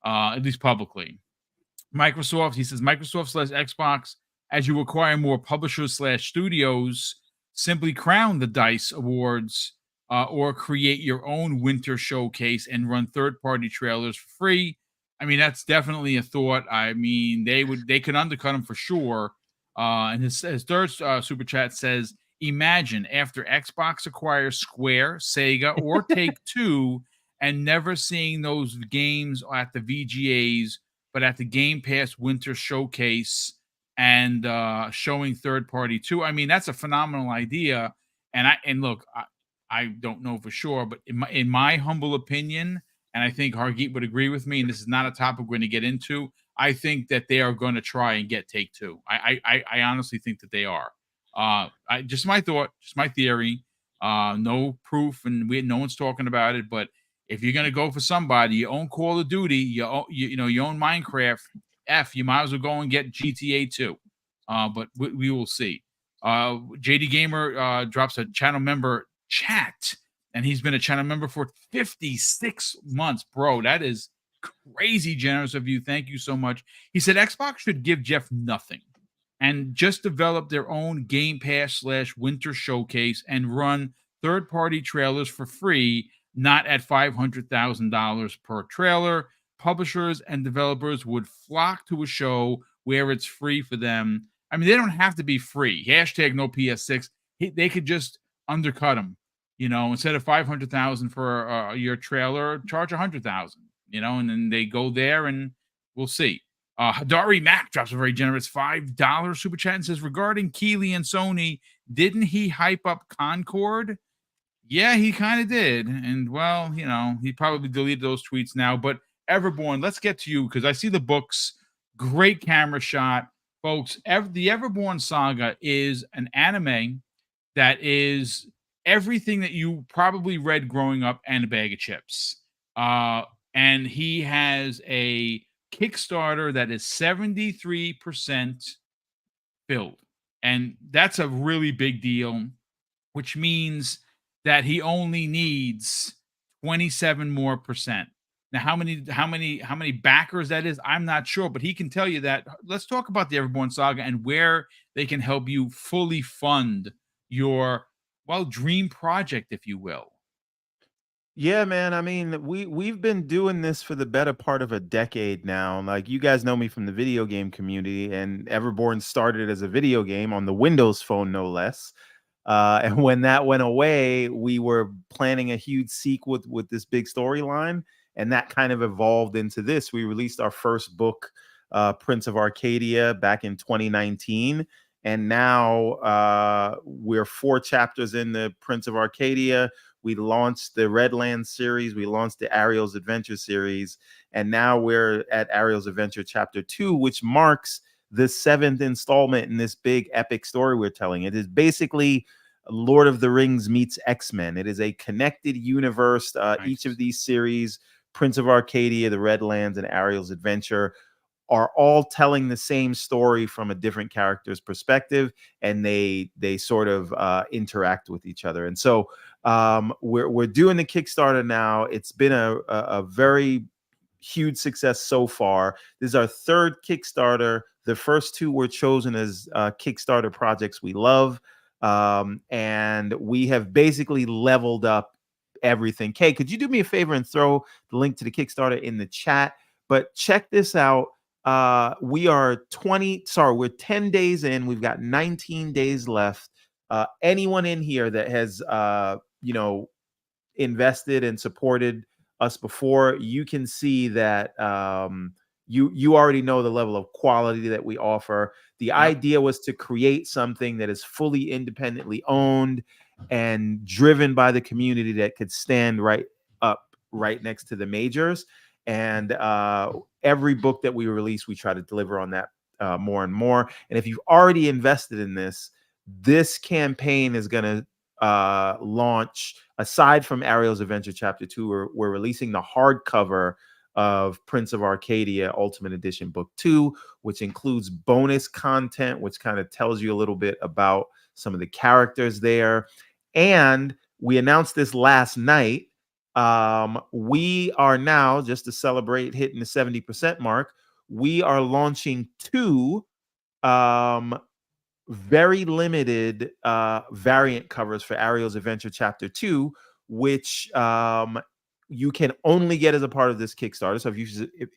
at least publicly. Microsoft, he says, Microsoft/Xbox, as you acquire more publishers/studios, simply crown the DICE Awards or create your own winter showcase and run third-party trailers for free. I mean, that's definitely a thought. I mean, they could undercut them for sure. And his third super chat says, imagine after Xbox acquires Square, Sega, or Take-Two, and never seeing those games at the VGAs, but at the Game Pass Winter Showcase and showing third party too. I mean, that's a phenomenal idea. And look, I don't know for sure, but in my humble opinion, and I think Hargeet would agree with me, and this is not a topic we're going to get into, I think that they are going to try and get Take-Two. I honestly think that they are. Just my thought, just my theory. No proof, and no one's talking about it, but if you're gonna go for somebody, you own Call of Duty, you own Minecraft. You might as well go and get GTA 2. But we will see. JD Gamer drops a channel member chat, and he's been a channel member for 56 months, bro. That is crazy generous of you. Thank you so much. He said Xbox should give Geoff nothing and just develop their own Game Pass/Winter Showcase and run third-party trailers for free, not at $500,000 per trailer. Publishers and developers would flock to a show where it's free for them. I mean, they don't have to be free. Hashtag no PS6. They could just undercut them. Instead of $500,000 for your trailer, charge $100,000. And then they go there, and we'll see. Hadari Mac drops a very generous $5 super chat and says, regarding Keighley and Sony, didn't he hype up Concord? Yeah, he kind of did. And, well, he probably deleted those tweets now. But Everborn, let's get to you because I see the books. Great camera shot. Folks, the Everborn saga is an anime that is everything that you probably read growing up and a bag of chips. And he has a Kickstarter that is 73% filled. And that's a really big deal, which means that he only needs 27 more percent. Now, how many backers that is, I'm not sure, but he can tell you that. Let's talk about the Everborn Saga and where they can help you fully fund your, well, dream project, if you will. Yeah, man. I mean, we've been doing this for the better part of a decade now. Like, you guys know me from the video game community, and Everborn started as a video game on the Windows Phone, no less. And when that went away, we were planning a huge sequel with this big storyline, and that kind of evolved into this. We released our first book, Prince of Arcadia, back in 2019, and now we're 4 chapters in the Prince of Arcadia. We launched the Redlands series. We launched the Ariel's Adventure series. And now we're at Ariel's Adventure Chapter 2, which marks the 7th installment in this big epic story we're telling. It is basically Lord of the Rings meets X-Men. It is a connected universe. Nice. Each of these series, Prince of Arcadia, the Redlands, and Ariel's Adventure, are all telling the same story from a different character's perspective, and they sort of interact with each other. And so we're doing the Kickstarter now. It's been a very huge success so far. This is our 3rd Kickstarter. The first 2 were chosen as Kickstarter projects we love, and we have basically leveled up everything. Kay, could you do me a favor and throw the link to the Kickstarter in the chat? But check this out. We're 10 days in. We've got 19 days left. Anyone in here that has invested and supported us before, you can see that you already know the level of quality that we offer. The idea was to create something that is fully independently owned and driven by the community, that could stand right next to the majors. And every book that we release, we try to deliver on that more and more. And if you've already invested in this campaign is going to launch, aside from Ariel's Adventure Chapter 2, we're releasing the hardcover of Prince of Arcadia Ultimate Edition Book 2, which includes bonus content, which kind of tells you a little bit about some of the characters there. And we announced this last night. We are now, just to celebrate hitting the 70% mark, we are launching 2 very limited variant covers for Ariel's Adventure Chapter 2, which you can only get as a part of this Kickstarter. So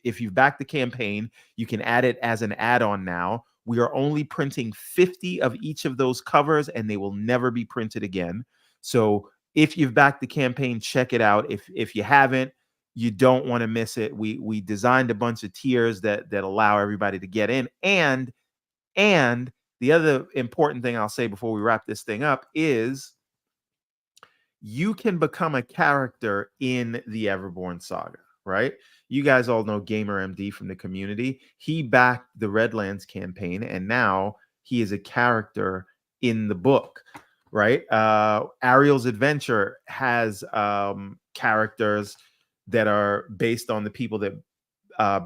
if you've backed the campaign, you can add it as an add-on now. We are only printing 50 of each of those covers, and they will never be printed again. So if you've backed the campaign, check it out. If you haven't, you don't want to miss it. We designed a bunch of tiers that allow everybody to get in. And the other important thing I'll say before we wrap this thing up is you can become a character in the Everborn Saga, right? You guys all know Gamer MD from the community. He backed the Redlands campaign, and now he is a character in the book, right? Ariel's Adventure has characters that are based on the people that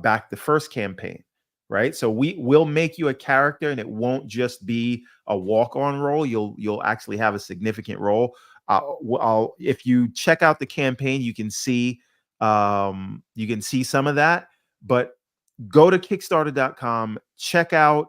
backed the first campaign, right? So we will make you a character, and it won't just be a walk-on role. You'll actually have a significant role. If you check out the campaign, you can see some of that. But go to Kickstarter.com, check out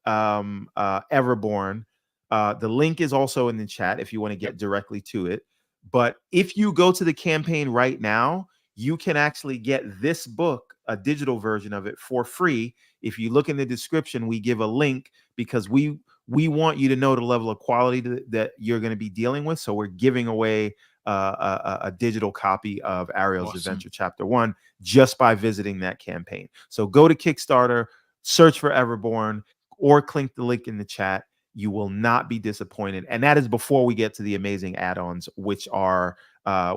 Everborn. The link is also in the chat if you want to get directly to it. But if you go to the campaign right now, you can actually get this book, a digital version of it, for free. If you look in the description, we give a link because we want you to know the level of quality that you're going to be dealing with. So we're giving away a digital copy of Ariel's Adventure Chapter 1 just by visiting that campaign. So go to Kickstarter, search for Everborn, or click the link in the chat. You will not be disappointed. And that is before we get to the amazing add-ons, which are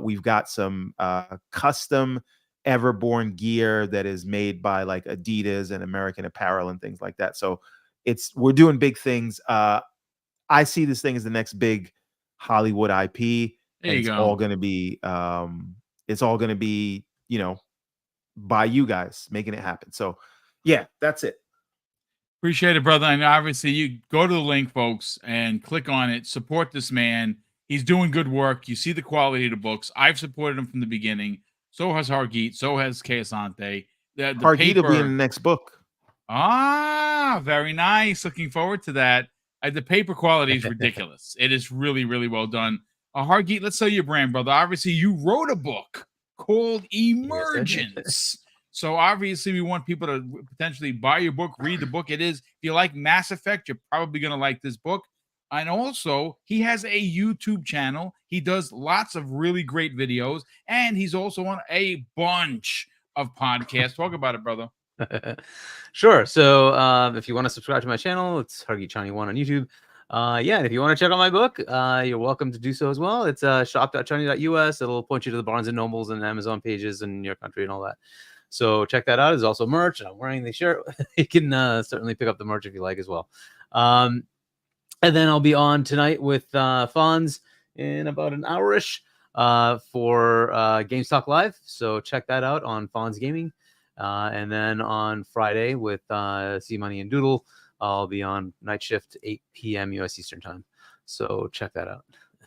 we've got some custom Everborn gear that is made by like Adidas and American Apparel and things like that. So we're doing big things. I see this thing as the next big Hollywood IP. It's all going to be by you guys making it happen. So yeah, that's it. Appreciate it, brother. And obviously, you go to the link, folks, and click on it. Support this man. He's doing good work. You see the quality of the books. I've supported him from the beginning. So has Hargeet. So has Keosante. The Hargeet paper will be in the next book. Ah, very nice. Looking forward to that. The paper quality is ridiculous. It is really, really well done. Hargeet, let's sell your brand, brother. Obviously, you wrote a book called Emergence. So obviously, we want people to potentially buy your book, read the book. It is, if you like Mass Effect, you're probably going to like this book. And also, he has a YouTube channel. He does lots of really great videos. And he's also on a bunch of podcasts. Talk about it, brother. Sure. So if you want to subscribe to my channel, it's Hargeet Chani1 on YouTube. Yeah, and if you want to check out my book, you're welcome to do so as well. It's shop.chani.us. It'll point you to the Barnes and Nobles and Amazon pages in your country and all that. So check that out. There's also merch. I'm wearing the shirt. You can certainly pick up the merch if you like as well. And then I'll be on tonight with Fonz in about an hour-ish for Games Talk Live. So check that out on Fonz Gaming. And then on Friday with C Money and Doodle, I'll be on night shift, 8 p.m. U.S. Eastern Time. So check that out.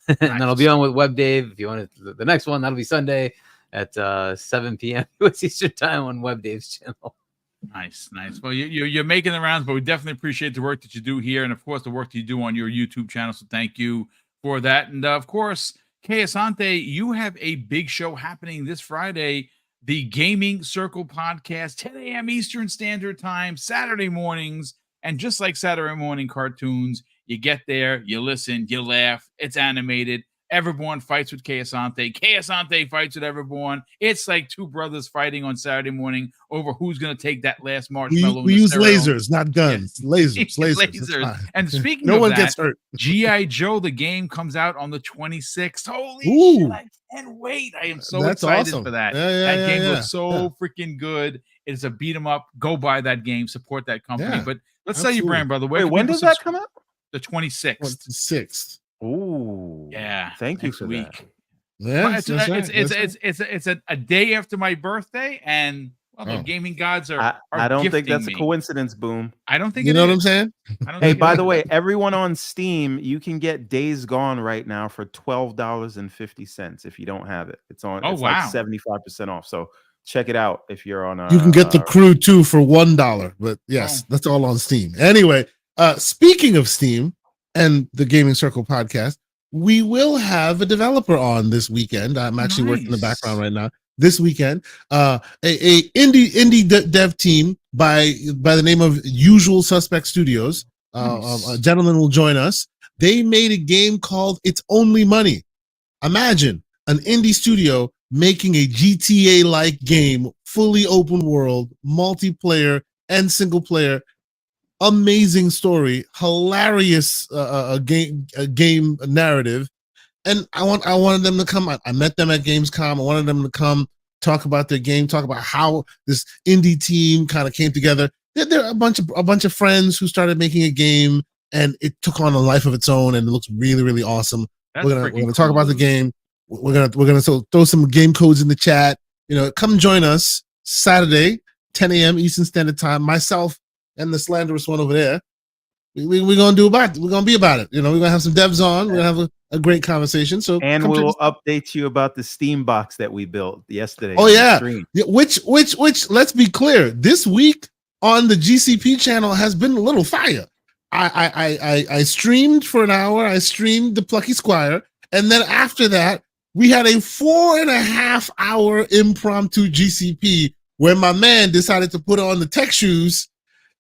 And then I'll be on with Web Dave. If you want the next one, that'll be Sunday at 7 p.m. U.S. Eastern Time on Web Dave's channel. Nice. Well, you're making the rounds, but we definitely appreciate the work that you do here, and of course the work that you do on your YouTube channel. So thank you for that. And of course, Keosante, you have a big show happening this Friday, the Gaming Circle podcast, 10 a.m. Eastern Standard Time, Saturday mornings. And just like Saturday morning cartoons, you get there, you listen, you laugh. It's animated. Everborn fights with Keosante. Keosante fights with Everborn. It's like two brothers fighting on Saturday morning over who's going to take that last marshmallow. We use lasers, not guns. Yeah. Lasers. And speaking no of one that, gets hurt. G.I. Joe, the game, comes out on the 26th. Holy shit, I can't wait. I am so excited for that. That game looks so freaking good. It's a beat 'em up. Go buy that game. Support that company. But let's sell your brand, brother. Wait, when does that come out? The 26th. 26th. Ooh, yeah. Thank you for that. Yeah, it's a day after my birthday, and the gaming gods are. I don't think that's a coincidence, Boom. I don't think you know what I'm saying. Hey, by the way, everyone on Steam, you can get Days Gone right now for $12.50 if you don't have it. It's on. It's like 75% off. So check it out if you're on. You can get the Crew 2 for $1, but yes, that's all on Steam. Anyway, speaking of Steam and the Gaming Circle podcast, we will have a developer on this weekend. I'm actually working in the background right now. This weekend, a indie dev team by the name of Usual Suspect Studios. A gentleman will join us. They made a game called It's Only Money. Imagine an indie studio making a GTA-like game, fully open world, multiplayer and single player. Amazing story, hilarious game narrative, and I wanted them to come. I met them at Gamescom. I wanted them to come talk about their game, talk about how this indie team kind of came together. They're a bunch of friends who started making a game, and it took on a life of its own, and it looks really, really awesome. We're gonna talk about the game. We're gonna throw some game codes in the chat. Come join us Saturday, 10 a.m. Eastern Standard Time. Myself and the slanderous one over there, we're gonna do about it. We're gonna be about it. We're gonna have some devs on. We're gonna have a great conversation. So we'll update you about the Steam box that we built yesterday. Oh yeah, which let's be clear. This week on the GCP channel has been a little fire. I streamed for an hour. I streamed the Plucky Squire, and then after that, we had a 4.5 hour impromptu GCP where my man decided to put on the tech shoes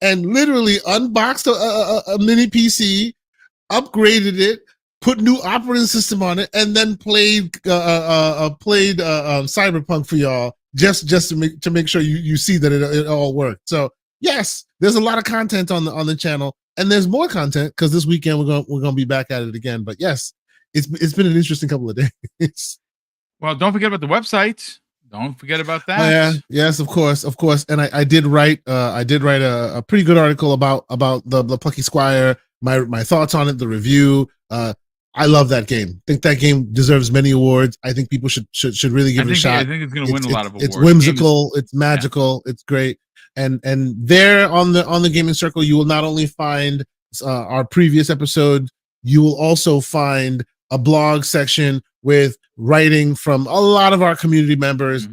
and literally unboxed a mini PC, upgraded it, put new operating system on it, and then played Cyberpunk for y'all just to make sure you see that it all worked. So yes, there's a lot of content on the channel, and there's more content because this weekend we're gonna be back at it again. But yes, it's been an interesting couple of days. Well, don't forget about the website. Don't forget about that. Oh, yeah. Yes, of course. And I did write a pretty good article about the Plucky Squire, my thoughts on it, the review. I love that game. I think that game deserves many awards. I think people should really give it a shot. I think it's going to win a lot of awards. It's whimsical, it's magical, it's great. And there on the gaming circle, you will not only find our previous episode, you will also find a blog section with writing from a lot of our community members.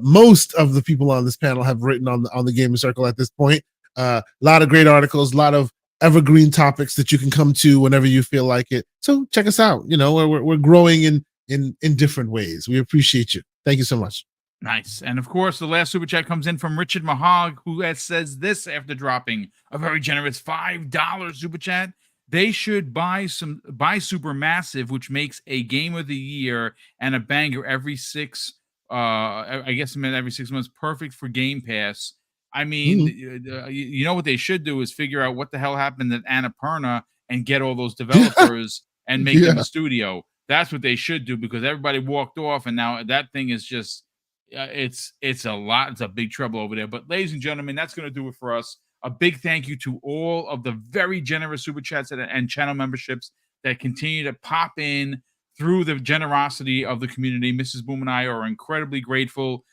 Most of the people on this panel have written on the gaming circle at this point. A lot of great articles, a lot of evergreen topics that you can come to whenever you feel like it. So check us out. You know, we're growing in different ways. We appreciate you. Thank you so much. Nice. And of course, the last super chat comes in from Richard Mahog, who says this after dropping a very generous $5 super chat. They should buy Supermassive, which makes a game of the year and a banger every 6 every 6 months, perfect for Game Pass. I mean, you know what they should do is figure out what the hell happened at Annapurna and get all those developers and make them a studio. That's what they should do, because everybody walked off, and now that thing is just it's a lot. It's a big trouble over there. But ladies and gentlemen, that's going to do it for us. A big thank you to all of the very generous super chats and channel memberships that continue to pop in through the generosity of the community. Mrs. Boom and I are incredibly grateful.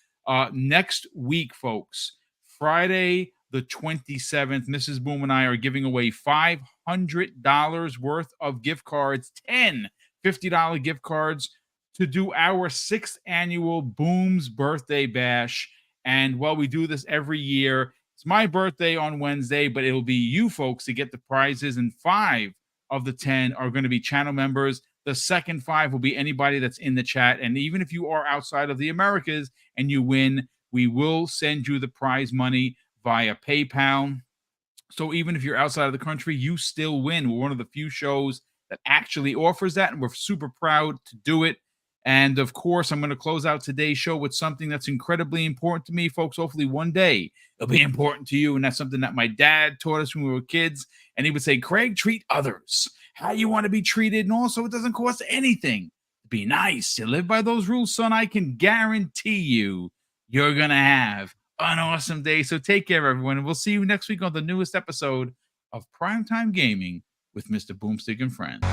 Next week, folks, Friday the 27th, Mrs. Boom and I are giving away $500 worth of gift cards, 10 $50 gift cards to do our 6th annual Boom's Birthday Bash. And while we do this every year, it's my birthday on Wednesday, but it'll be you folks to get the prizes, and 5 of the 10 are going to be channel members. The second 5 will be anybody that's in the chat. And even if you are outside of the Americas and you win, we will send you the prize money via PayPal. So even if you're outside of the country, you still win. We're one of the few shows that actually offers that, and we're super proud to do it. And of course, I'm going to close out today's show with something that's incredibly important to me, folks. Hopefully one day it'll be important to you. And that's something that my dad taught us when we were kids. And he would say, Craig, treat others how you want to be treated. And also, it doesn't cost anything. Be nice. You live by those rules, son. I can guarantee you're going to have an awesome day. So take care, everyone. And we'll see you next week on the newest episode of Primetime Gaming with Mr. Boomstick and Friends.